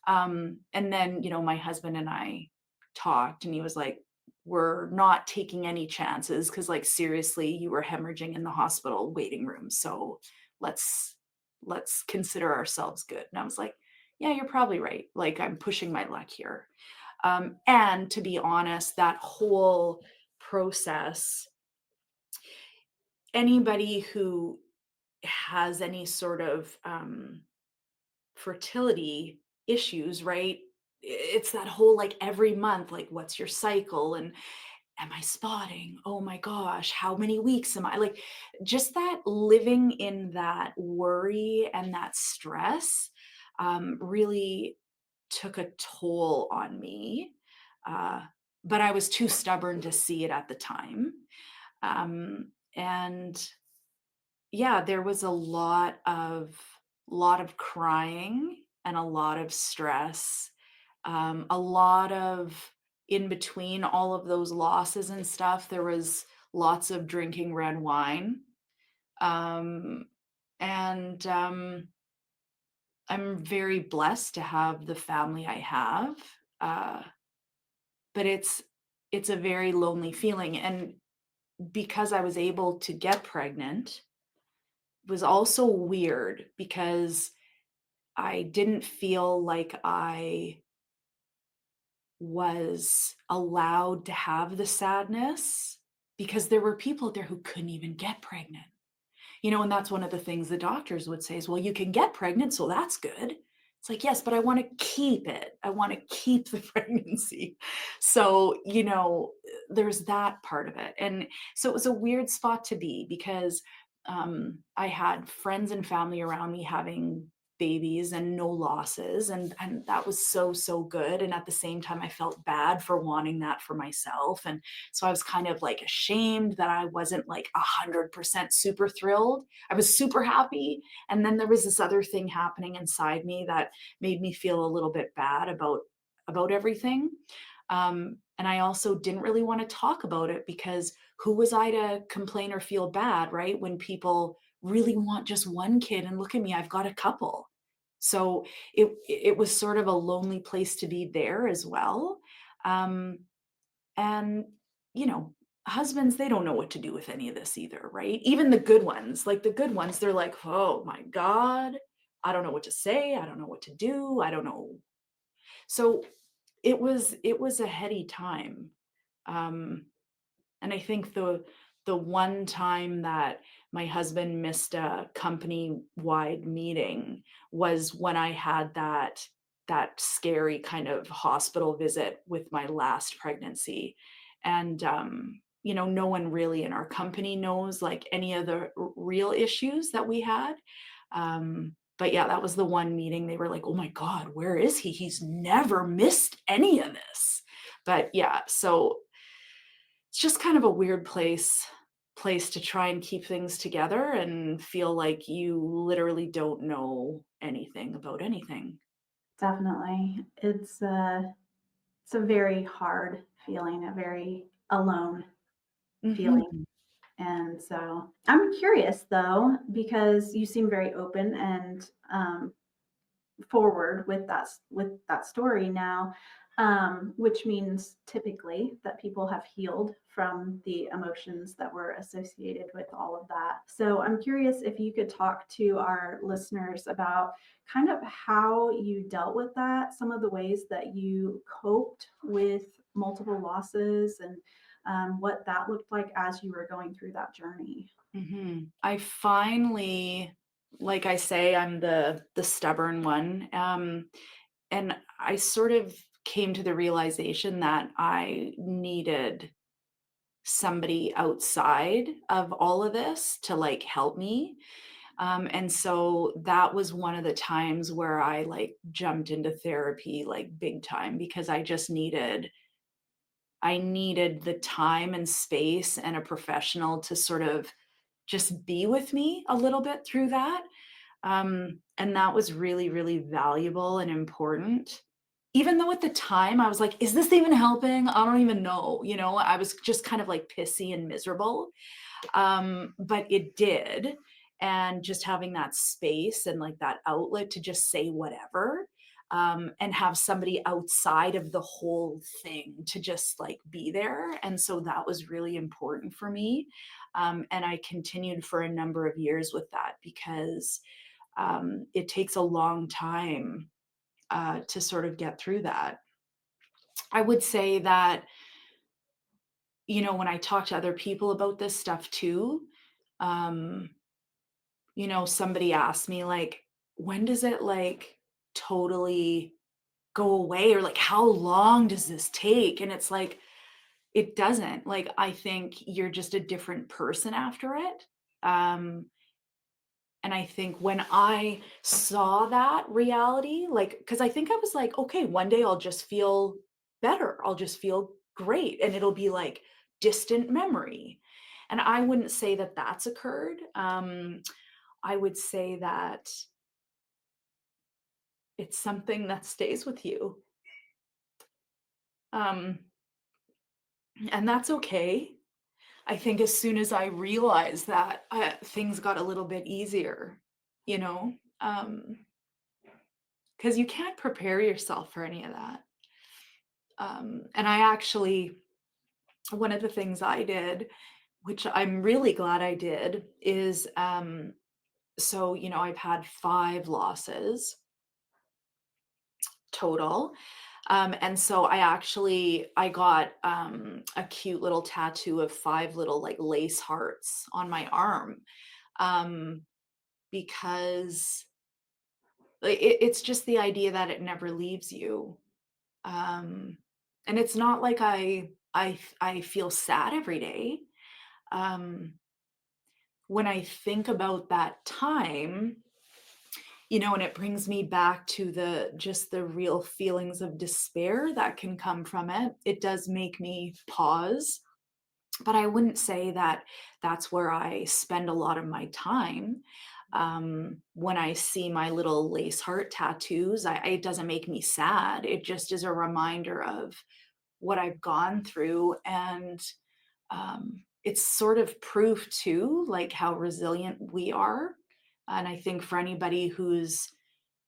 And then, my husband and I talked, and he was like, we're not taking any chances because, like, seriously, you were hemorrhaging in the hospital waiting room. So let's consider ourselves good. And I was like, yeah, you're probably right. Like, I'm pushing my luck here. And to be honest, that whole process, anybody who has any sort of fertility issues, right? It's that whole like every month, like, what's your cycle? And am I spotting? Oh my gosh, how many weeks am I? Like, just that living in that worry and that stress really took a toll on me. Uh, but I was too stubborn to see it at the time. And yeah, there was a lot of crying and a lot of stress, a lot of in between all of those losses and stuff, there was lots of drinking red wine. Um, and I'm very blessed to have the family I have. Uh, but it's a very lonely feeling. And because I was able to get pregnant was also weird because I didn't feel like I was allowed to have the sadness because there were people out there who couldn't even get pregnant. And that's one of the things the doctors would say is, well, you can get pregnant, so that's good. It's like, yes, but I want to keep it. I want to keep the pregnancy. So, there's that part of it. And so it was a weird spot to be because I had friends and family around me having babies and no losses, and that was so so good. And at the same time I felt bad for wanting that for myself, and so I was kind of like ashamed that I wasn't like 100% super thrilled. I was super happy, and then there was this other thing happening inside me that made me feel a little bit bad about everything. And I also didn't really want to talk about it because who was I to complain or feel bad, right? When people really want just one kid, and look at me, I've got a couple. So it was sort of a lonely place to be there as well. Um, and, you know, husbands, they don't know what to do with any of this either, right? Even the good ones, like the good ones, they're like, "Oh my god, I don't know what to say, I don't know what to do, I don't know." So, it was a heady time. Um, and I think the one time that my husband missed a company-wide meeting was when I had that scary kind of hospital visit with my last pregnancy. And, no one really in our company knows, like, any of the real issues that we had. But yeah, that was the one meeting they were like, "Oh my god, where is he? He's never missed any of this." But yeah, so it's just kind of a weird place to try and keep things together and feel like you literally don't know anything about anything. Definitely. It's a very hard feeling, a very alone feeling. Mhm. And so I'm curious though, because you seem very open and forward with that story now, which means typically that people have healed from the emotions that were associated with all of that. So I'm curious if you could talk to our listeners about kind of how you dealt with that, some of the ways that you coped with multiple losses, and what that looked like as you were going through that journey. Mhm. I finally, like I say, I'm the stubborn one, and I sort of came to the realization that I needed somebody outside of all of this to, like, help me. And so that was one of the times where I, like, jumped into therapy, like, big time, because I needed the time and space and a professional to sort of just be with me a little bit through that. And that was really, really valuable and important. Even though at the time I was like, "Is this even helping? I don't even know." I was just kind of like pissy and miserable. But it did. And just having that space and like that outlet to just say whatever, and have somebody outside of the whole thing to just like be there. And so that was really important for me. And I continued for a number of years with that because it takes a long time to sort of get through that. I would say that, when I talk to other people about this stuff too, um, somebody asked me, like, "When does it, like, totally go away?" Or, like, "How long does this take?" And it's like, it doesn't. Like, I think you're just a different person after it. Um, and I think when I saw that reality, like, because I think I was like, "Okay, one day I'll just feel better. I'll just feel great, and it'll be, like, distant memory." And I wouldn't say that that's occurred. I would say that it's something that stays with you, um, and that's okay. I think as soon as I realized that, things got a little bit easier, you know, because you can't prepare yourself for any of that. And I actually, one of the things I did, which I'm really glad I did, is so I've had 5 losses total. And so I got a cute little tattoo of 5 little like lace hearts on my arm, um, because it's just the idea that it never leaves you. Um, and it's not like I feel sad every day. Um, when I think about that time, and it brings me back to the real feelings of despair that can come from it. It does make me pause, but I wouldn't say that that's where I spend a lot of my time. When I see my little lace heart tattoos, it doesn't make me sad. It just is a reminder of what I've gone through, and it's sort of proof too, like how resilient we are. And I think for anybody who's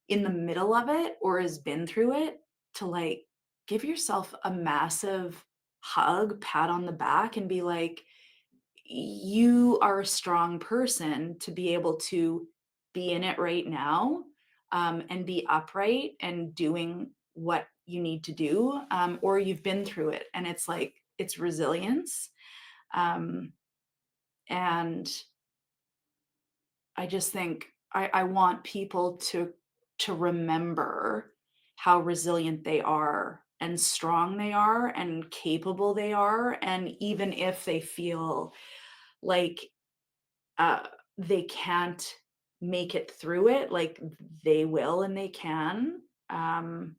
in the middle of it or has been through it, to like give yourself a massive hug, pat on the back, and be like, you are a strong person to be able to be in it right now, and be upright and doing what you need to do, or you've been through it. And it's like, it's resilience. Um, and I just think I want people to remember how resilient they are and strong they are and capable they are. And even if they feel like uh, they can't make it through it, like they will and they can. Um,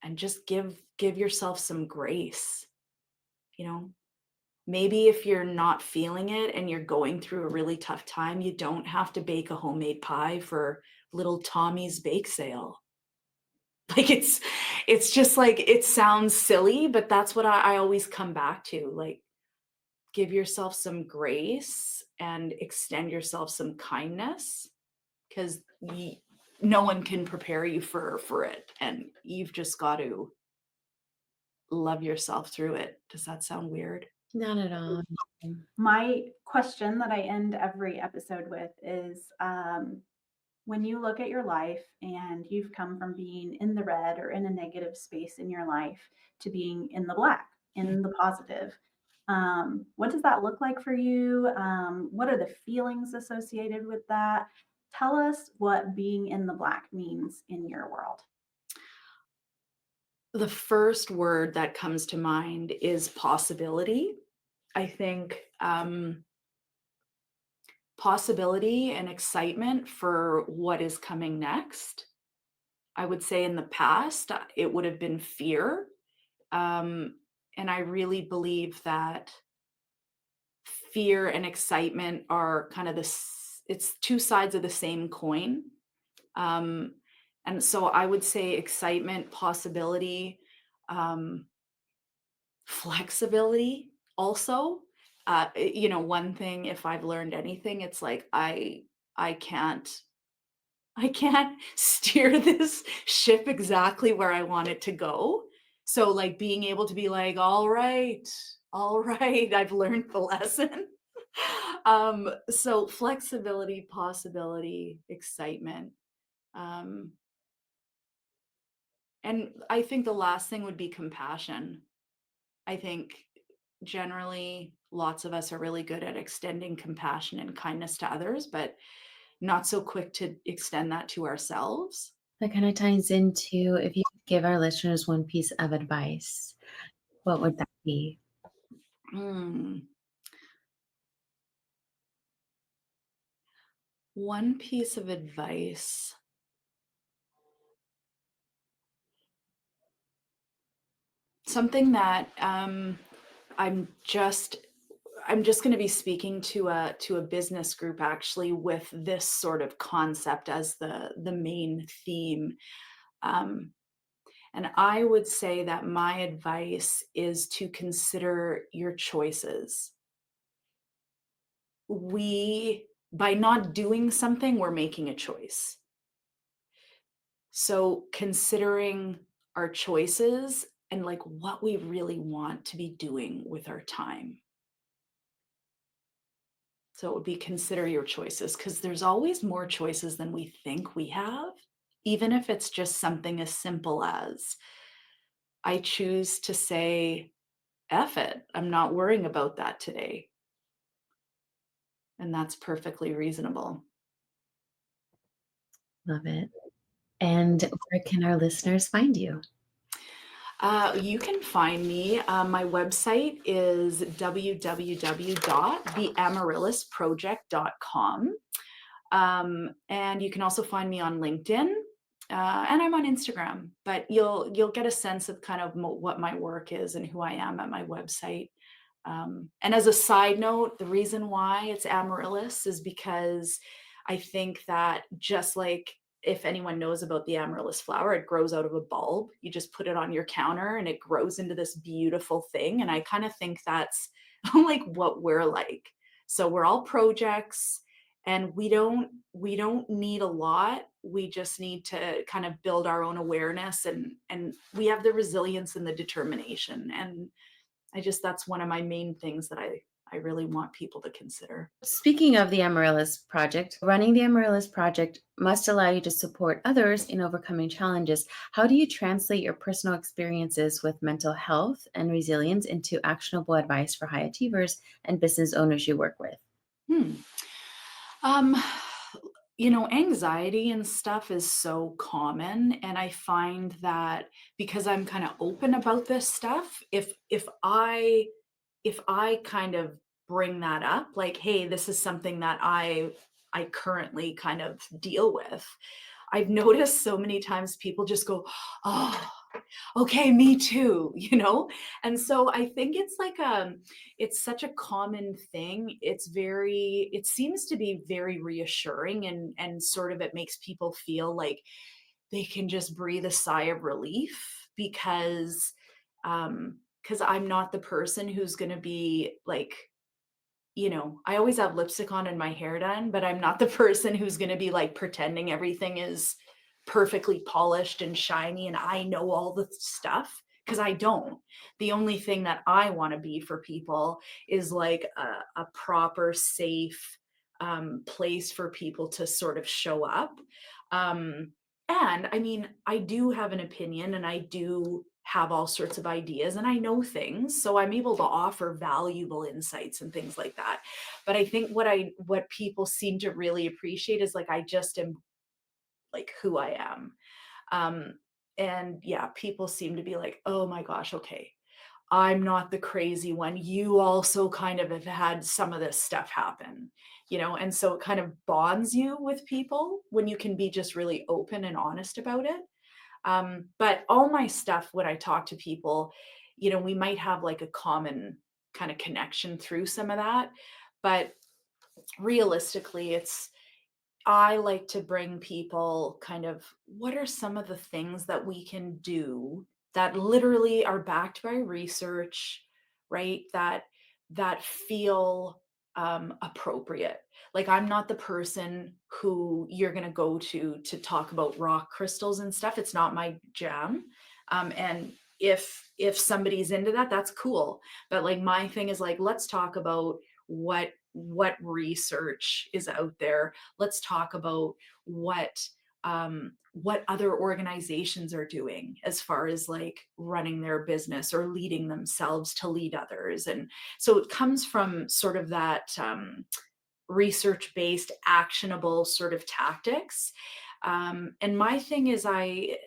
and just give yourself some grace, you know. Maybe if you're not feeling it and you're going through a really tough time, you don't have to bake a homemade pie for little Tommy's bake sale. Like it's just like it sounds silly, but that's what I always come back to. Like give yourself some grace and extend yourself some kindness because no one can prepare you for it, and you've just got to love yourself through it. Does that sound weird? Not at all. My question that I end every episode with is, when you look at your life and you've come from being in the red or in a negative space in your life to being in the black, in the positive, what does that look like for you? What are the feelings associated with that? Tell us what being in the black means in your world. The first word that comes to mind is possibility. I think possibility and excitement for what is coming next. I would say in the past, it would have been fear. Um, and I really believe that fear and excitement are kind of it's two sides of the same coin. Um, and so I would say excitement, possibility, um, flexibility also. One thing, if I've learned anything, it's like I can't I can't steer this ship exactly where I want it to go. So like being able to be like, all right, I've learned the lesson. So flexibility, possibility, excitement. Um, and I think the last thing would be compassion. I think generally lots of us are really good at extending compassion and kindness to others, but not so quick to extend that to ourselves. That kind of ties into if you could give our listeners one piece of advice, what would that be? Hmm. One piece of advice. Something that I'm just I'm just going to be speaking to a business group actually with this sort of concept as the main theme. Um, and I would say that my advice is to consider your choices. We By not doing something, we're making a choice. So considering our choices and like what we really want to be doing with our time. So it would be consider your choices because there's always more choices than we think we have, even if it's just something as simple as I choose to say, F it. I'm not worrying about that today. And that's perfectly reasonable. Love it. And where can our listeners find you? You can find me. My website is www.theamaryllisproject.com. And you can also find me on LinkedIn, and I'm on Instagram. But you'll get a sense of kind of what my work is and who I am at my website. And as a side note, the reason why it's Amaryllis is because I think that just like if anyone knows about the amaryllis flower, it grows out of a bulb. You just put it on your counter and it grows into this beautiful thing. And I kind of think that's like what we're like. So we're all projects, and we don't need a lot. We just need to kind of build our own awareness, and we have the resilience and the determination. And I just that's one of my main things that I really want people to consider. Speaking of the Amaryllis Project, running the Amaryllis Project must allow you to support others in overcoming challenges. How do you translate your personal experiences with mental health and resilience into actionable advice for high achievers and business owners you work with? Hmm. Um, anxiety and stuff is so common, and I find that because I'm kind of open about this stuff, if I kind of bring that up, like, hey, this is something that I currently kind of deal with. I've noticed so many times people just go, oh, okay, me too, and so I think it's such a common thing. It seems to be very reassuring, and sort of it makes people feel like they can just breathe a sigh of relief because I'm not the person who's going to be like, I always have lipstick on and my hair done, but I'm not the person who's going to be like pretending everything is perfectly polished and shiny and I know all the stuff, because I don't. The only thing that I want to be for people is like a proper, safe place for people to sort of show up. And I mean, I do have an opinion and I do have all sorts of ideas and I know things, so I'm able to offer valuable insights and things like that. But I think what people seem to really appreciate is like I just am like who I am. Um and yeah, people seem to be like, "Oh my gosh, okay. I'm not the crazy one. You also kind of have had some of this stuff happen." And so it kind of bonds you with people when you can be just really open and honest about it. But all my stuff, when I talk to people, we might have like a common kind of connection through some of that. But realistically, I like to bring people kind of what are some of the things that we can do that literally are backed by research, right? That feel appropriate. Like I'm not the person who you're going to go to talk about rock crystals and stuff. It's not my jam. And if somebody's into that, that's cool. But like my thing is like, let's talk about what research is out there. Let's talk about what other organizations are doing as far as like running their business or leading themselves to lead others. And so it comes from sort of that research based, actionable sort of tactics. And my thing is, I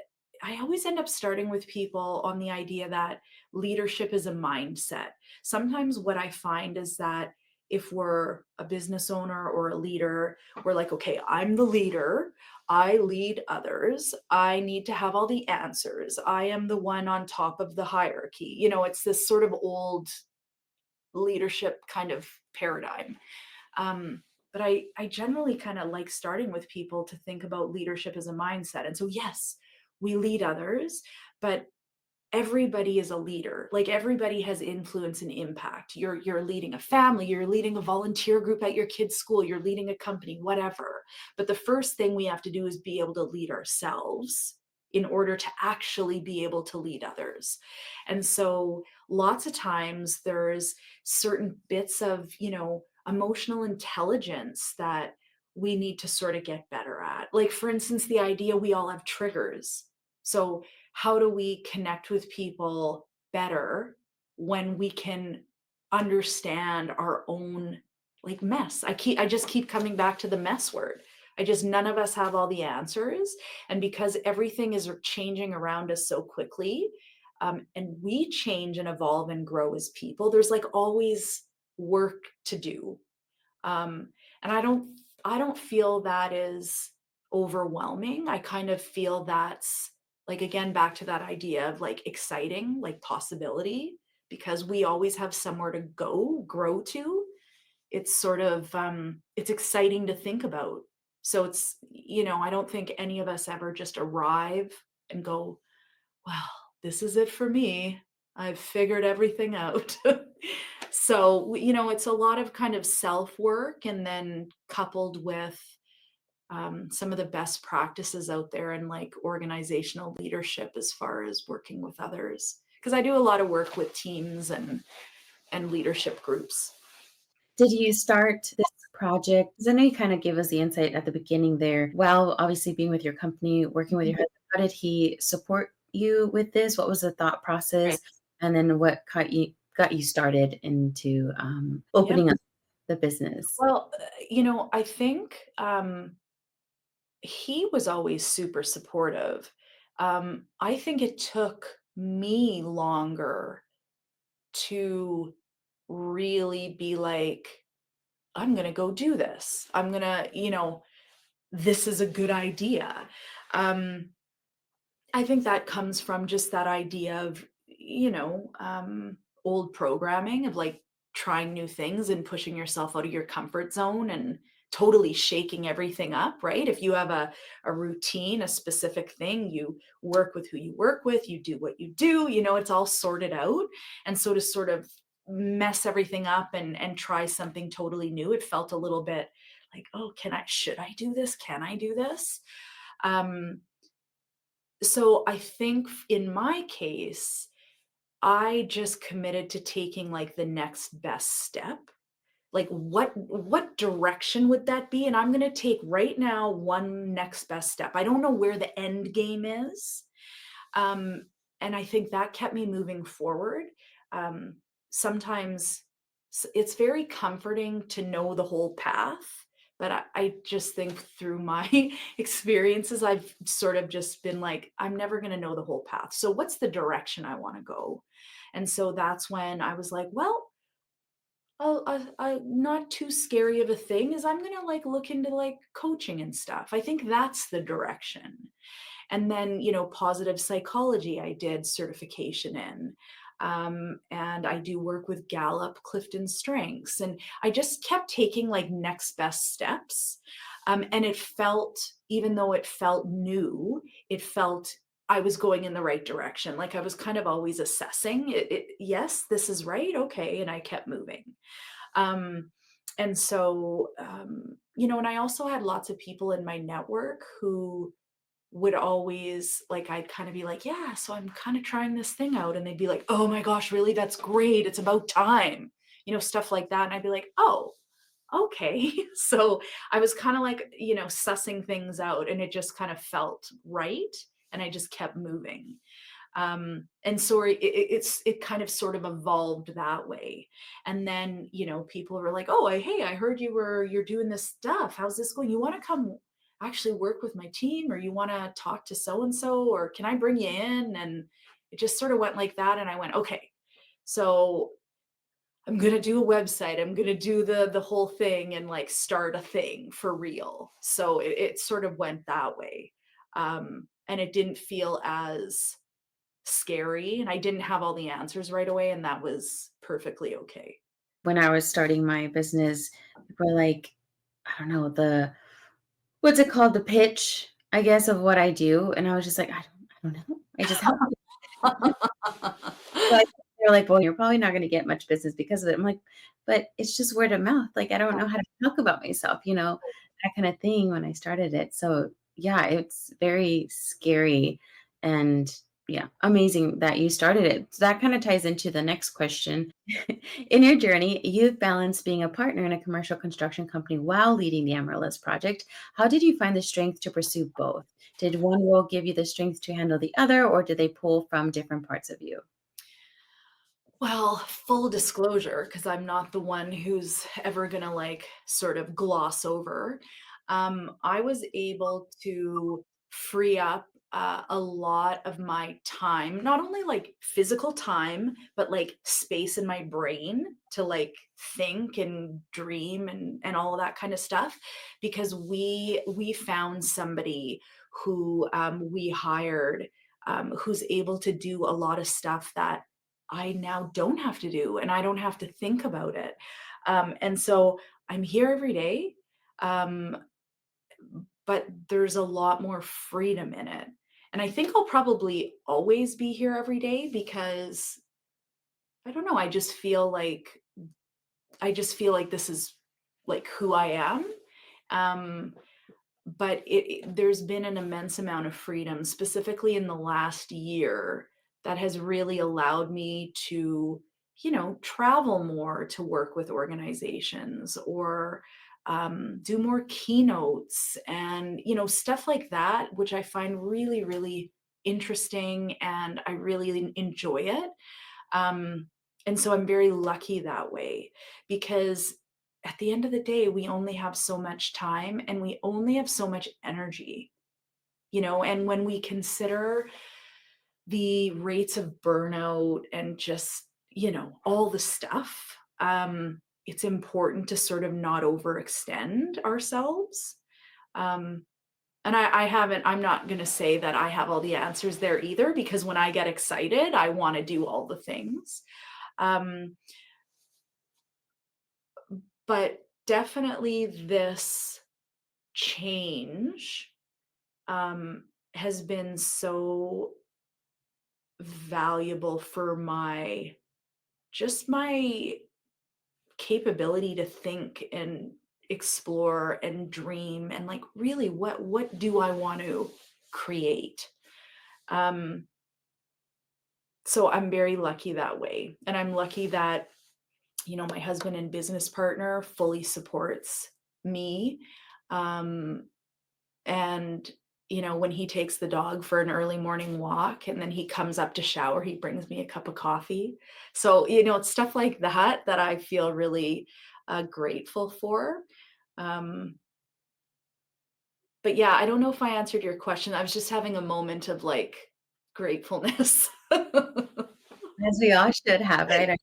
always end up starting with people on the idea that leadership is a mindset. Sometimes what I find is that if we're a business owner or a leader, we're like, okay, I'm the leader. I lead others. I need to have all the answers. I am the one on top of the hierarchy. It's this sort of old leadership kind of paradigm. But I generally kind of like starting with people to think about leadership as a mindset. And so, yes, we lead others, but everybody is a leader. Like everybody has influence and impact. You're leading a family, you're leading a volunteer group at your kid's school, you're leading a company, whatever. But the first thing we have to do is be able to lead ourselves in order to actually be able to lead others. And so lots of times there's certain bits of, emotional intelligence that we need to sort of get better at. Like for instance, the idea we all have triggers. So how do we connect with people better when we can understand our own like mess? I just keep coming back to the mess word. None of us have all the answers, and because everything is changing around us so quickly, and we change and evolve and grow as people, there's like always work to do. And I don't feel that is overwhelming. I kind of feel that's like again back to that idea of like exciting, like possibility, because we always have somewhere to go, grow to. It's sort of it's exciting to think about. So I don't think any of us ever just arrive and go, well, this is it for me. I've figured everything out. So, you know, it's a lot of kind of self work and then coupled with some of the best practices out there in like organizational leadership as far as working with others. Because I do a lot of work with teams and leadership groups. Did you start this project? Because I know you kind of gave us the insight at the beginning there. While obviously being with your company, working with your husband, how did he support you with this? What was the thought Right. process? And then what got you started into Yeah. opening up the business? Well, you know, I think he was always super supportive. I think it took me longer to really be like, I'm going to go do this. I'm going to, you know, this is a good idea. Um, I think that comes from just that idea of, you know, old programming of like trying new things and pushing yourself out of your comfort zone and totally shaking everything up, right? If you have a routine, a specific thing, you work with who you work with, you do what you do, you know, it's all sorted out. And so to sort of mess everything up and try something totally new, it felt a little bit like, oh, should I do this? Can I do this? Um, so I think in my case, I just committed to taking like the next best step. Like what direction would that be? And I'm going to take right now one next best step. I don't know where the end game is. Um, and I think that kept me moving forward. Um, Sometimes it's very comforting to know the whole path, but I just think through my experiences, I've sort of just been like, I'm never going to know the whole path. So, what's the direction I want to go? And so that's when I was like, well, not too scary of a thing is I'm gonna like look into like coaching and stuff. I think that's the direction. And then, you know, positive psychology, I did certification in. And I do work with Gallup, Clifton Strengths. And I just kept taking like next best steps. And it felt, even though it felt new, it felt I was going in the right direction. Like I was kind of always assessing yes, this is right. Okay. And I kept moving. Um, and so, you know, and I also had lots of people in my network who would always like I'd kind of be like, "Yeah, so I'm kind of trying this thing out." And they'd be like, "Oh my gosh, really? That's great. It's about time." You know, stuff like that. And I'd be like, "Oh, okay." So I was kind of like, you know, sussing things out and it just kind of felt right. And I just kept moving. And so it kind of sort of evolved that way. And then, you know, people were like, "Oh, hey, I heard you're doing this stuff. How's this going? You want to come actually work with my team, or you want to talk to so and so, or can I bring you in?" And it just sort of went like that. And I went, "Okay, so I'm gonna do a website. I'm gonna do the whole thing and like start a thing for real." So it sort of went that way. And it didn't feel as scary, and I didn't have all the answers right away, and that was perfectly okay. When I was starting my business, people were like, I don't know, the what's it called? The pitch, I guess, of what I do. And I was just like, I don't know. I just help. Like, they're like, "Well, you're probably not gonna get much business because of it." I'm like, "But it's just word of mouth, like, I don't know how to talk about myself," that kinda thing when I started it. So, yeah, it's very scary and, yeah, amazing that you started it. So that kinda ties into the next question. In your journey, you've balanced being a partner in a commercial construction company while leading the Amaryllis Project. How did you find the strength to pursue both? Did one role give you the strength to handle the other, or did they pull from different parts of you? Well, full disclosure, because I'm not the one who's ever gonna like sort of gloss over. I was able to free up a lot of my time, not only like physical time, but like space in my brain to like think and dream and all of that kind of stuff. Because we found somebody who we hired who's able to do a lot of stuff that I now don't have to do and I don't have to think about it. And so I'm here every day, um, but there's a lot more freedom in it. And I think I'll probably always be here every day because I don't know, I just feel like I just feel like this is like who I am. Um, but there's been an immense amount of freedom, specifically in the last year, that has really allowed me to, travel more to work with organizations or do more keynotes and, stuff like that, which I find really, really interesting and I really enjoy it. Um, and so I'm very lucky that way because at the end of the day, we only have so much time and we only have so much energy, and when we consider the rates of burnout and just, all the stuff, it's important to sort of not overextend ourselves. Um, and I'm not going to say that I have all the answers there either, because when I get excited, I want to do all the things. Um, but definitely this change has been so valuable for my capability to think and explore and dream and like really what do I want to create. Um, so I'm very lucky that way. And I'm lucky that, my husband and business partner fully supports me. Um, and, when he takes the dog for an early morning walk and then he comes up to shower, he brings me a cup of coffee. So, it's stuff like that I feel really grateful for. Um, but yeah, I don't know if I answered your question. I was just having a moment of like gratefulness. As we all should have, right?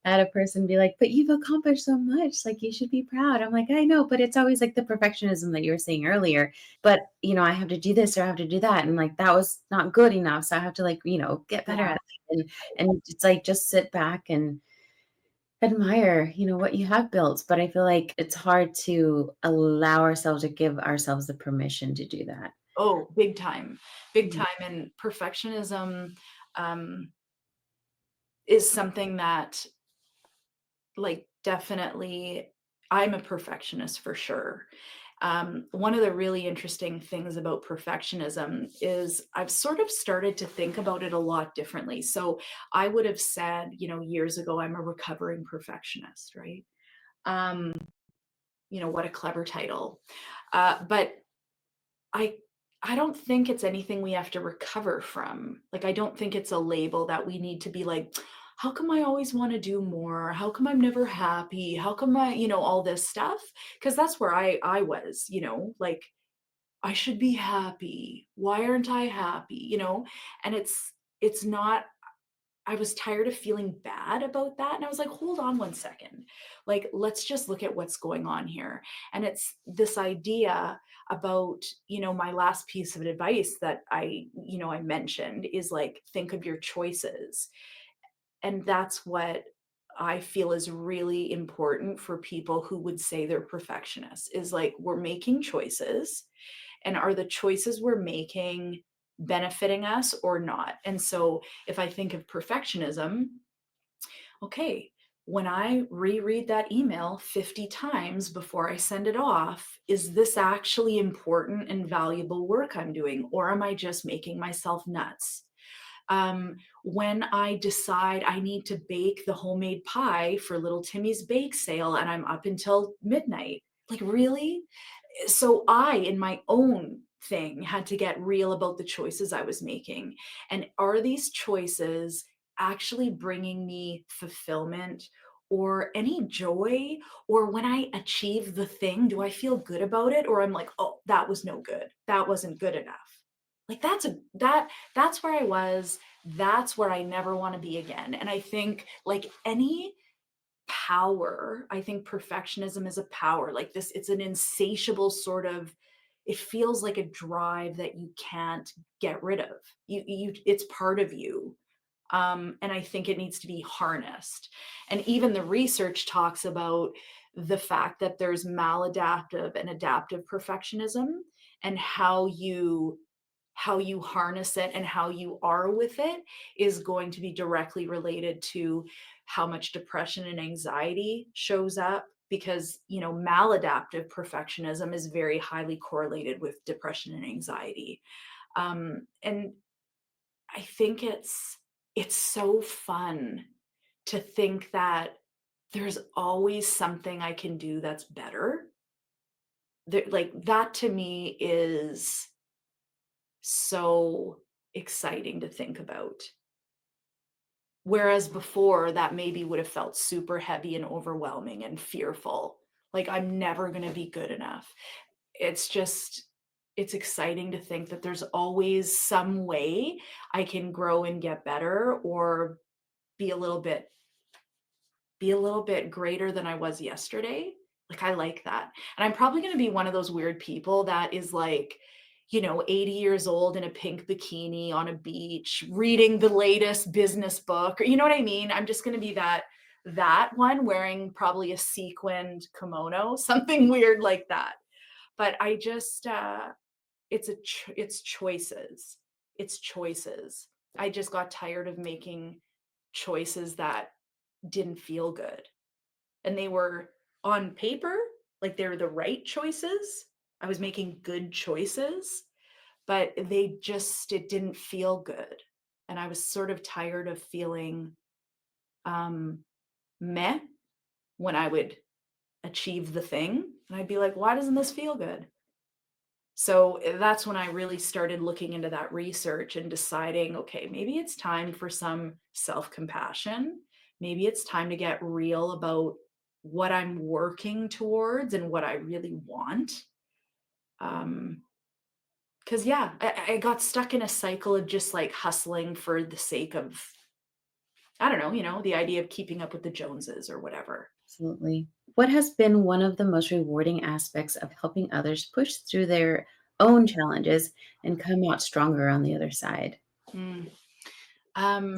I had a person be like, "But you've accomplished so much, like, you should be proud." I'm like, "I know, but it's always, like, the perfectionism that you were saying earlier, but, I have to do this or I have to do that, and, like, that was not good enough, so I have to, like, get better Yeah. at it," and it's like, just sit back and admire, what you have built, but I feel like it's hard to allow ourselves or give ourselves the permission to do that. Oh, big time. Big Mhm. time. And perfectionism um, is something that, like, definitely I'm a perfectionist for sure. One of the really interesting things about perfectionism is I've sort of started to think about it a lot differently. So I would have said, years ago, I'm a recovering perfectionist, right? Um, what a clever title. But I I don't think it's anything we have to recover from. Like, I don't think it's a label that we need to be like, how come I always want to do more? How come I'm never happy? How come all this stuff? Because that's where I was, like I should be happy. Why aren't I happy? And it's not. I was tired of feeling bad about that, and I was like, "Hold on one second. Like, let's just look at what's going on here." And it's this idea about, my last piece of advice that I mentioned is like, think of your choices. And that's what I feel is really important for people who would say they're perfectionists, is like, we're making choices, and are the choices we're making benefiting us or not? And so if I think of perfectionism, okay, when I reread that email 50 times before I send it off, is this actually important and valuable work I'm doing? Or am I just making myself nuts? When I decide I need to bake the homemade pie for little Timmy's bake sale and I'm up until midnight, like, really? So I, in my own thing, had to get real about the choices I was making. And are these choices actually bringing me fulfillment or any joy? Or when I achieve the thing, do I feel good about it? Or I'm like, oh, that was no good. That wasn't good enough. Like, that's where I was. That's where I never want to be again. And I think, like any power, I think perfectionism is a power. Like this, it's an insatiable sort of, it feels like a drive that you can't get rid of. It's part of you. And I think it needs to be harnessed. And even the research talks about the fact that there's maladaptive and adaptive perfectionism, and how you harness it and how you are with it is going to be directly related to how much depression and anxiety shows up because, maladaptive perfectionism is very highly correlated with depression and anxiety. And I think it's so fun to think that there's always something I can do that's better. Like that to me is so exciting to think about. Whereas before, that maybe would have felt super heavy and overwhelming and fearful. Like, I'm never going to be good enough. It's just, it's exciting to think that there's always some way I can grow and get better or be a little bit greater than I was yesterday. Like, I like that. And I'm probably gonna be one of those weird people that is like, 80 years old in a pink bikini on a beach, reading the latest business book, or you know what I mean? I'm just gonna be that one wearing probably a sequined kimono, something weird like that. But I just, it's choices. It's choices. I just got tired of making choices that didn't feel good. And they were on paper, like they were the right choices. I was making good choices, but it didn't feel good. And I was sort of tired of feeling um, meh when I would achieve the thing. And I'd be like, why doesn't this feel good? So that's when I really started looking into that research and deciding, okay, maybe it's time for some self compassion. Maybe it's time to get real about what I'm working towards and what I really want. Because, yeah, I got stuck in a cycle of just like hustling for the sake of, I don't know, the idea of keeping up with the Joneses or whatever. Absolutely. What has been one of the most rewarding aspects of helping others push through their own challenges and come out stronger on the other side? Mm. Um,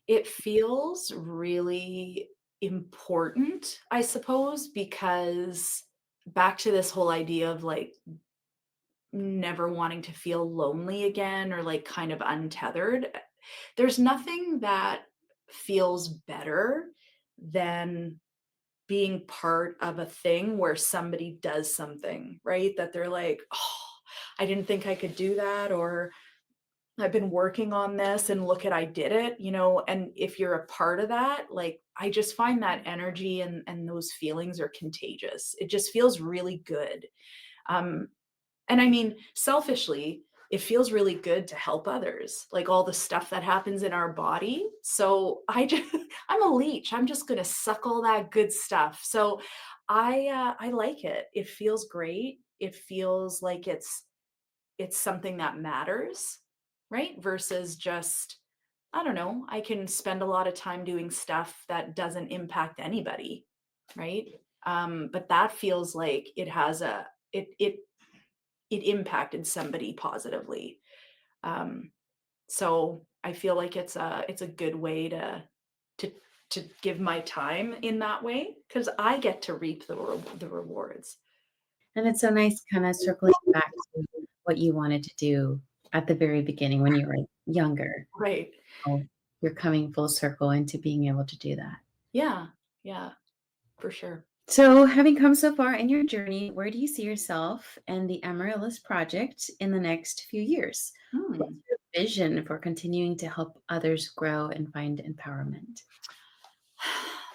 it feels really important, I suppose, because back to this whole idea of like never wanting to feel lonely again or like kind of untethered. There's nothing that feels better than being part of a thing where somebody does something, right? That they're like, oh, I didn't think I could do that, or I've been working on this and look at I did it, and if you're a part of that, like I just find that energy and those feelings are contagious. It just feels really good. Um, and I mean, selfishly, it feels really good to help others, like all the stuff that happens in our body. So I'm a leech. I'm just going to suck all that good stuff. So I like it. It feels great. It feels like it's something that matters, right? Versus just, I don't know, I can spend a lot of time doing stuff that doesn't impact anybody, right? But that feels like it impacted somebody positively. Um, so I feel like it's a good way to to give my time in that way because I get to reap the rewards. And it's so nice kind of circling back to what you wanted to do at the very beginning when you were younger. Right. Oh, you're coming full circle into being able to do that. Yeah. Yeah, for sure. So, having come so far in your journey, where do you see yourself and the Amaryllis Project in the next few years? What's Hmm. your vision for continuing to help others grow and find empowerment?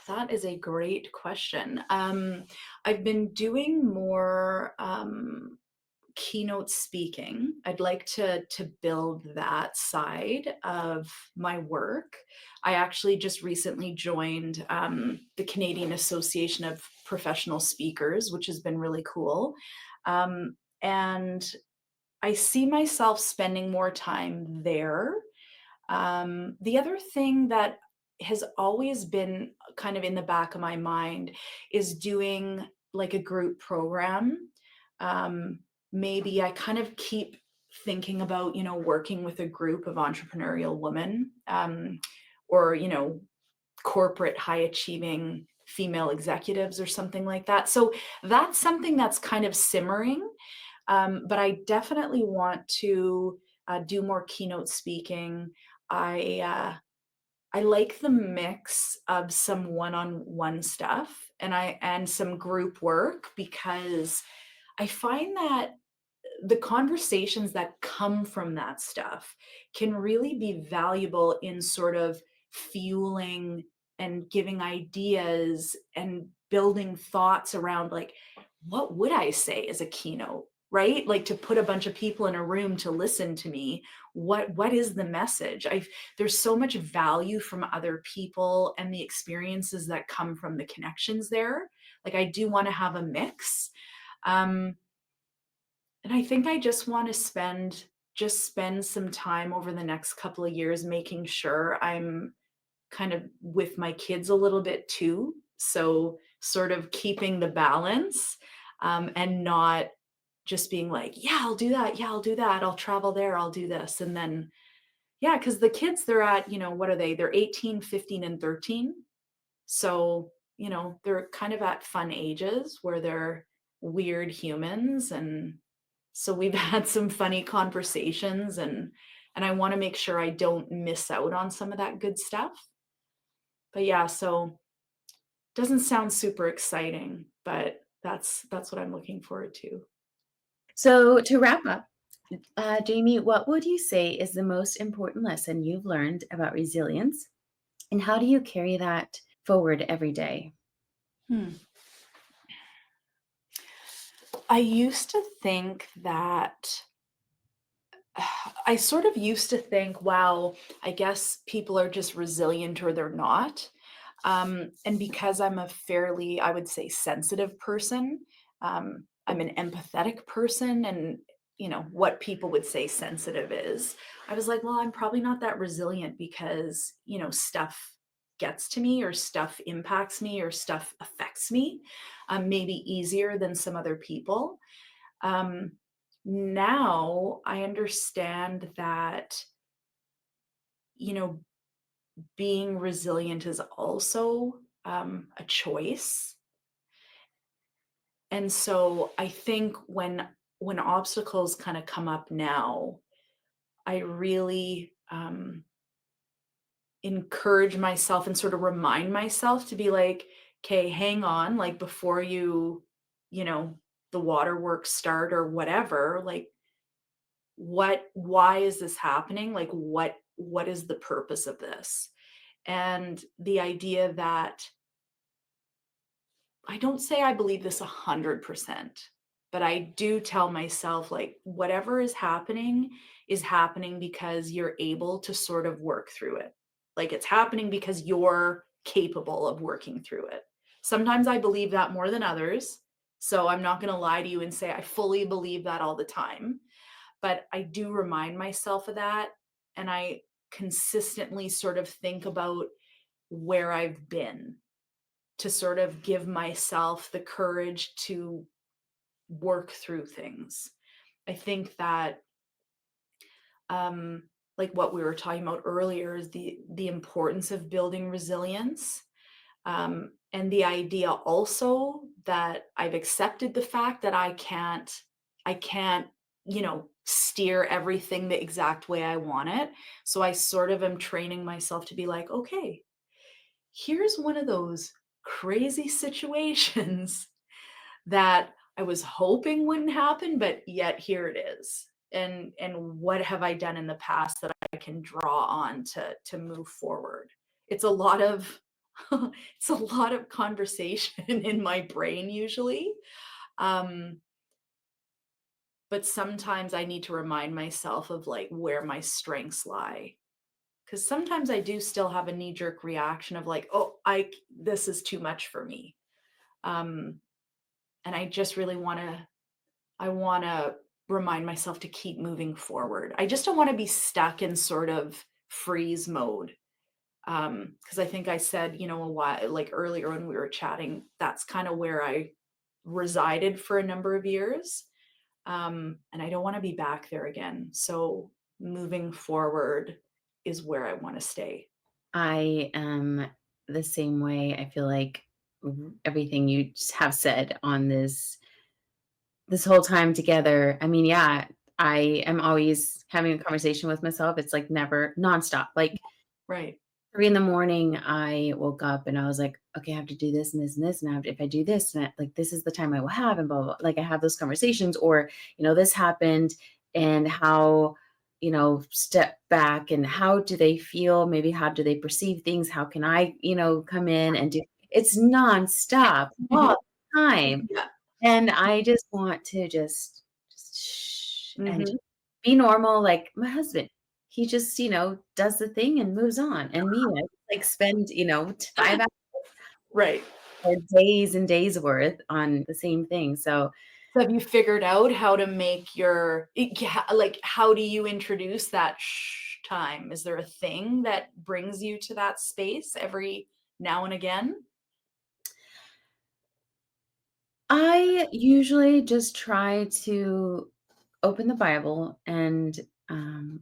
That is a great question. I've been doing more keynote speaking. I'd like to build that side of my work. I actually just recently joined the Canadian Association of Professional Speakers, which has been really cool. And I see myself spending more time there. The other thing that has always been kind of in the back of my mind is doing like a group program. Um, Maybe I kind of keep thinking about, working with a group of entrepreneurial women, or, corporate high achieving female executives or something like that. So that's something that's kind of simmering. But I definitely want to do more keynote speaking. I I like the mix of some one-on-one stuff and some group work because I find that the conversations that come from that stuff can really be valuable in sort of fueling and giving ideas and building thoughts around like what would I say as a keynote, right? Like to put a bunch of people in a room to listen to me, what is the message? I There's so much value from other people and the experiences that come from the connections there. Like I do want to have a mix. Um, and I think I just want to spend some time over the next couple of years making sure I'm kind of with my kids a little bit too. So sort of keeping the balance, and not just being like, yeah, I'll do that. Yeah, I'll do that. I'll travel there. I'll do this. And then, yeah, because the kids, they're at, what are they? They're 18, 15, and 13. So, they're kind of at fun ages where they're weird humans. And so we've had some funny conversations, and I want to make sure I don't miss out on some of that good stuff. But yeah, so doesn't sound super exciting, but that's what I'm looking forward to. So, to wrap up, Jamie, what would you say is the most important lesson you've learned about resilience, and how do you carry that forward every day? Hmm. I used to think that I sort of used to think, wow, I guess people are just resilient or they're not. And because I'm a fairly, I would say, sensitive person, I'm an empathetic person, and what people would say sensitive is. I was like, well, I'm probably not that resilient because stuff gets to me or stuff impacts me or stuff affects me, maybe easier than some other people. Um, Now I understand that, you know, being resilient is also a choice. And so I think when obstacles kind of come up now, I really encourage myself and sort of remind myself to be like, okay, hang on, like before you know, the waterworks start or whatever, like why is this happening? Like what is the purpose of this? And the idea that I don't say I believe this 100%, but I do tell myself like whatever is happening because you're able to sort of work through it. Like it's happening because you're capable of working through it. Sometimes I believe that more than others. So I'm not going to lie to you and say I fully believe that all the time, but I do remind myself of that. And I consistently sort of think about where I've been to sort of give myself the courage to work through things. I think that, like what we were talking about earlier, is the importance of building resilience, and the idea also that I've accepted the fact that I can't steer everything the exact way I want it. So I sort of am training myself to be like, okay, here's one of those crazy situations that I was hoping wouldn't happen, but yet here it is. And what have I done in the past that I can draw on to move forward? It's a lot of it's a lot of conversation in my brain usually. Um, but sometimes I need to remind myself of like where my strengths lie. Because sometimes I do still have a knee-jerk reaction of like, oh, this is too much for me. Um, and I just really I wanna remind myself to keep moving forward. I just don't wanna be stuck in sort of freeze mode. Because I think I said, a while like earlier when we were chatting, that's kinda where I resided for a number of years. And I don't wanna be back there again. So moving forward is where I wanna stay. I am the same way. I feel like everything you just have said on this whole time together. I mean, yeah, I am always having a conversation with myself. It's like never nonstop. Like Right. 3 in the morning, I woke up and I was like, "Okay, I have to do this and this and this, and if I do this, and like, this is the time I will have," and blah, blah, blah. Like, I have those conversations or, "This happened and how, step back and how do they feel? Maybe how do they perceive things? How can I, come in and do" it's nonstop all the time. Yeah. And I just want to just shh and Mhm. just be normal like my husband. He just, does the thing and moves on. And me, I like spend, 5 hours Right. or days and days worth on the same thing. So So have you figured out how to make your like, how do you introduce that "shh" time? Is there a thing that brings you to that space every now and again? I usually just try to open the Bible and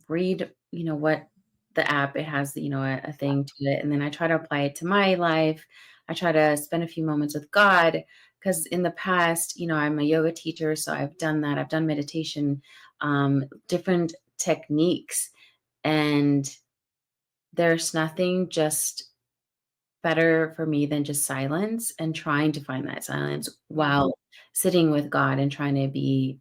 read, what the app it has, a thing to it, and then I try to apply it to my life. I try to spend a few moments with God because in the past, I'm a yoga teacher, so I've done that. I've done meditation, different techniques, and there's nothing just better for me than just silence and trying to find that silence Mhm, while sitting with God and trying to be,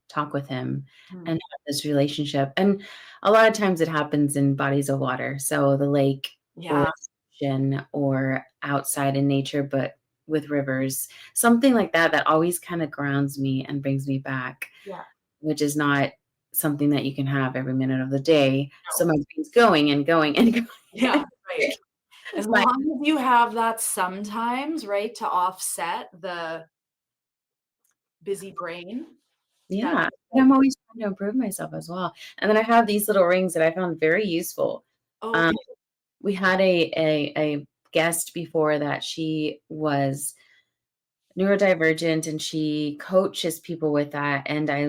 talk with him mhm. and have this relationship. And a lot of times it happens in bodies of water. So the lake or Yeah, ocean or outside in nature, but with rivers, something like that, that always kind of grounds me and brings me back, yeah, which is not something that you can have every minute of the day. So no. my brain's going and going and Yeah, going. right. As My long as you have that sometimes, right, to offset the busy brain, that's Yeah, and I'm okay. always trying to improve myself as well, and then I have these little rings that I found very useful. Um, Okay. we had a guest before that she was neurodivergent, and she coaches people with that, and I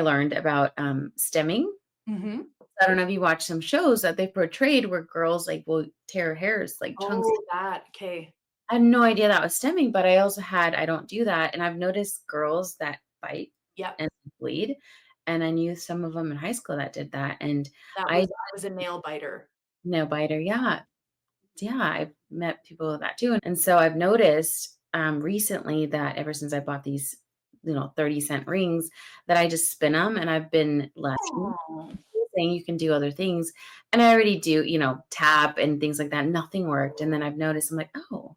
learned about, stemming. Mhm. I don't know if you watch some shows that they portrayed where girls, like, will tear hairs, like, chunks. Oh, that, okay. I had no idea that was stemming, but I don't do that, and I've noticed girls that bite Yep, and bleed, and I knew some of them in high school that did that, and I I was a nail biter. nail biter, yeah. Yeah, I've met people with that too, and so I've noticed, recently that ever since I bought these, 30-cent rings, that I just spin them, and I've been learning Oh, saying you can do other things, and I already do, tap and things like that, nothing worked, and then I've noticed, I'm like, "Oh,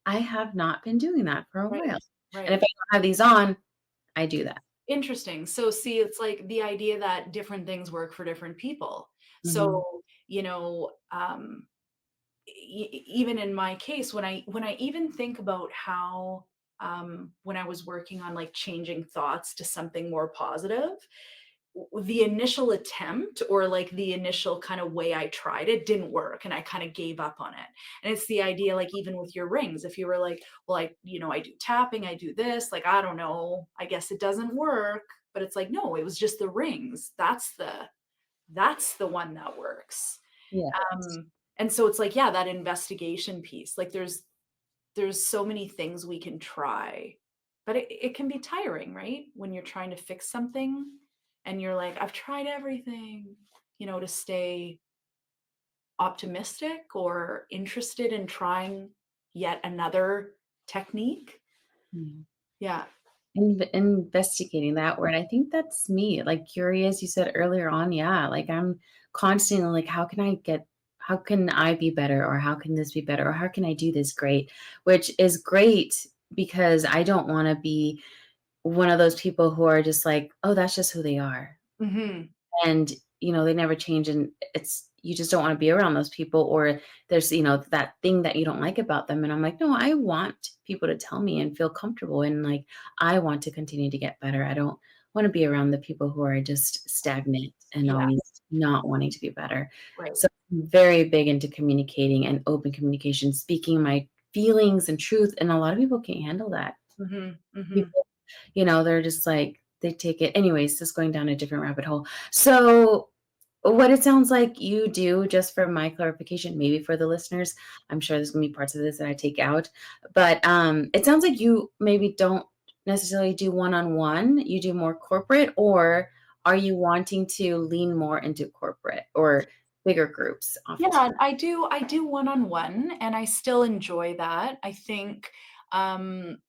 I have not been doing that for a right, while." And if right. I don't have these on, I do that. Interesting. So see, it's like the idea that different things work for different people. Mhm. So, even in my case, when I even think about how when I was working on like changing thoughts to something more positive, the initial attempt or like the initial kind of way I tried it didn't work and I kind of gave up on it. And it's the idea like even with your rings, if you were like, well, I do tapping, I do this, like I don't know, I guess it doesn't work, but it's like no, it was just the rings. That's the one that works. Yes. And so it's like yeah, that investigation piece. Like there's so many things we can try, but it can be tiring, right? When you're trying to fix something and you're like, I've tried everything, to stay optimistic or interested in trying yet another technique. Yeah. Yeah. Investigating that word, I think that's me, like, curious, you said earlier on, yeah, like, I'm constantly like, how can I be better, or how can this be better, or how can I do this great? Which is great because I don't wanna be one of those people who are just like, "Oh, that's just who they are." Hmm. And, they never change, and it's you just don't wanna be around those people, or there's, that thing that you don't like about them, and I'm like, "No, I want people to tell me and feel comfortable, and, like, I want to continue to get better. I don't wanna be around the people who are just stagnant and Yeah. always not wanting to be better." Right. So, I'm very big into communicating and open communication, speaking my feelings and truth, and a lot of people can't handle that. Hmm. Hmm. People, they're just like they take it anyways, just going down a different rabbit hole. So, what it sounds like you do, just for my clarification, maybe for the listeners, I'm sure there's gonna be parts of this that I take out, but, it sounds like you maybe don't necessarily do one-on-one, you do more corporate, or are you wanting to lean more into corporate? Or bigger groups Yeah, oftentimes. I do one-on-one, and I still enjoy that. I think,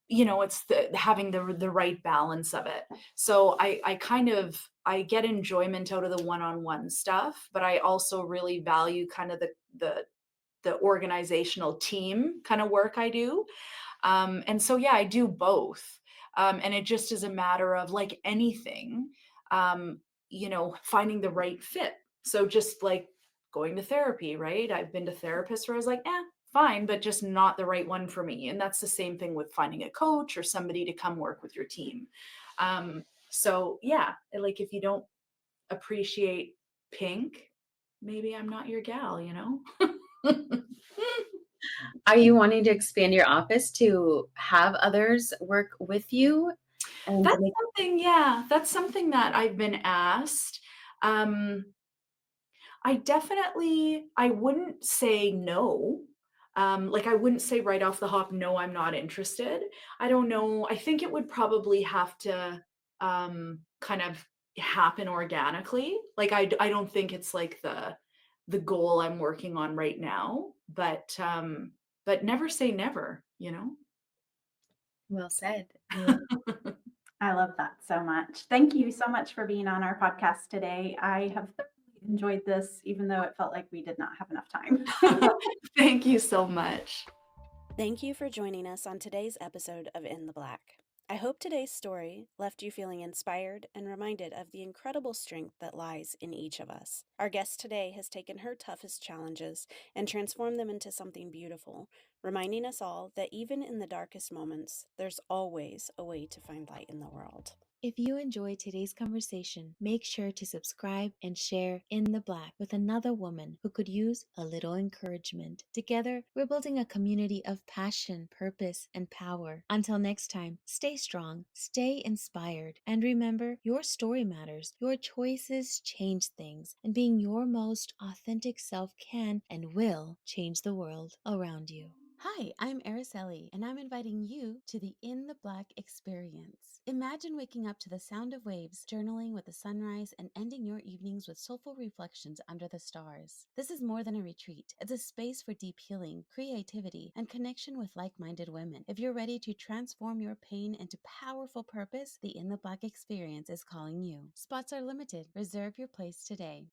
it's having the right balance of it. So I kind of I get enjoyment out of the one-on-one stuff, but I also really value kind of the organizational team kind of work I do. And so, yeah, I do both. And it just is a matter of like anything, finding the right fit. So just like going to therapy, right? I've been to therapists where I was like, fine, but just not the right one for me. And that's the same thing with finding a coach or somebody to come work with your team. So yeah, like if you don't appreciate pink, maybe I'm not your gal. Are you wanting to expand your office to have others work with you and to That's make something, yeah, that's something that I've been asked. Um, I wouldn't say no. Like I wouldn't say right off the hop, no, I'm not interested. I don't know. I think it would probably have to kind of happen organically. Like I don't think it's like the goal I'm working on right now, but never say never. well said. Well, I love that so much. Thank you so much for being on our podcast today. I have thoroughly enjoyed this, even though it felt like we did not have enough time. Thank you so much. Thank you for joining us on today's episode of In the Black. I hope today's story left you feeling inspired and reminded of the incredible strength that lies in each of us. Our guest today has taken her toughest challenges and transformed them into something beautiful, reminding us all that even in the darkest moments, there's always a way to find light in the world. if you enjoyed today's conversation, make sure to subscribe and share In the Black with another woman who could use a little encouragement. Together, we're building a community of passion, purpose, and power. Until next time, stay strong, stay inspired, and remember, your story matters. Your choices change things, and being your most authentic self can and will change the world around you. Hi, I'm Araceli, and I'm inviting you to the In the Black experience. Imagine waking up to the sound of waves, journaling with the sunrise, and ending your evenings with soulful reflections under the stars. This is more than a retreat. It's a space for deep healing, creativity, and connection with like-minded women. If you're ready to transform your pain into powerful purpose, the In the Black experience is calling you. Spots are limited. Reserve your place today.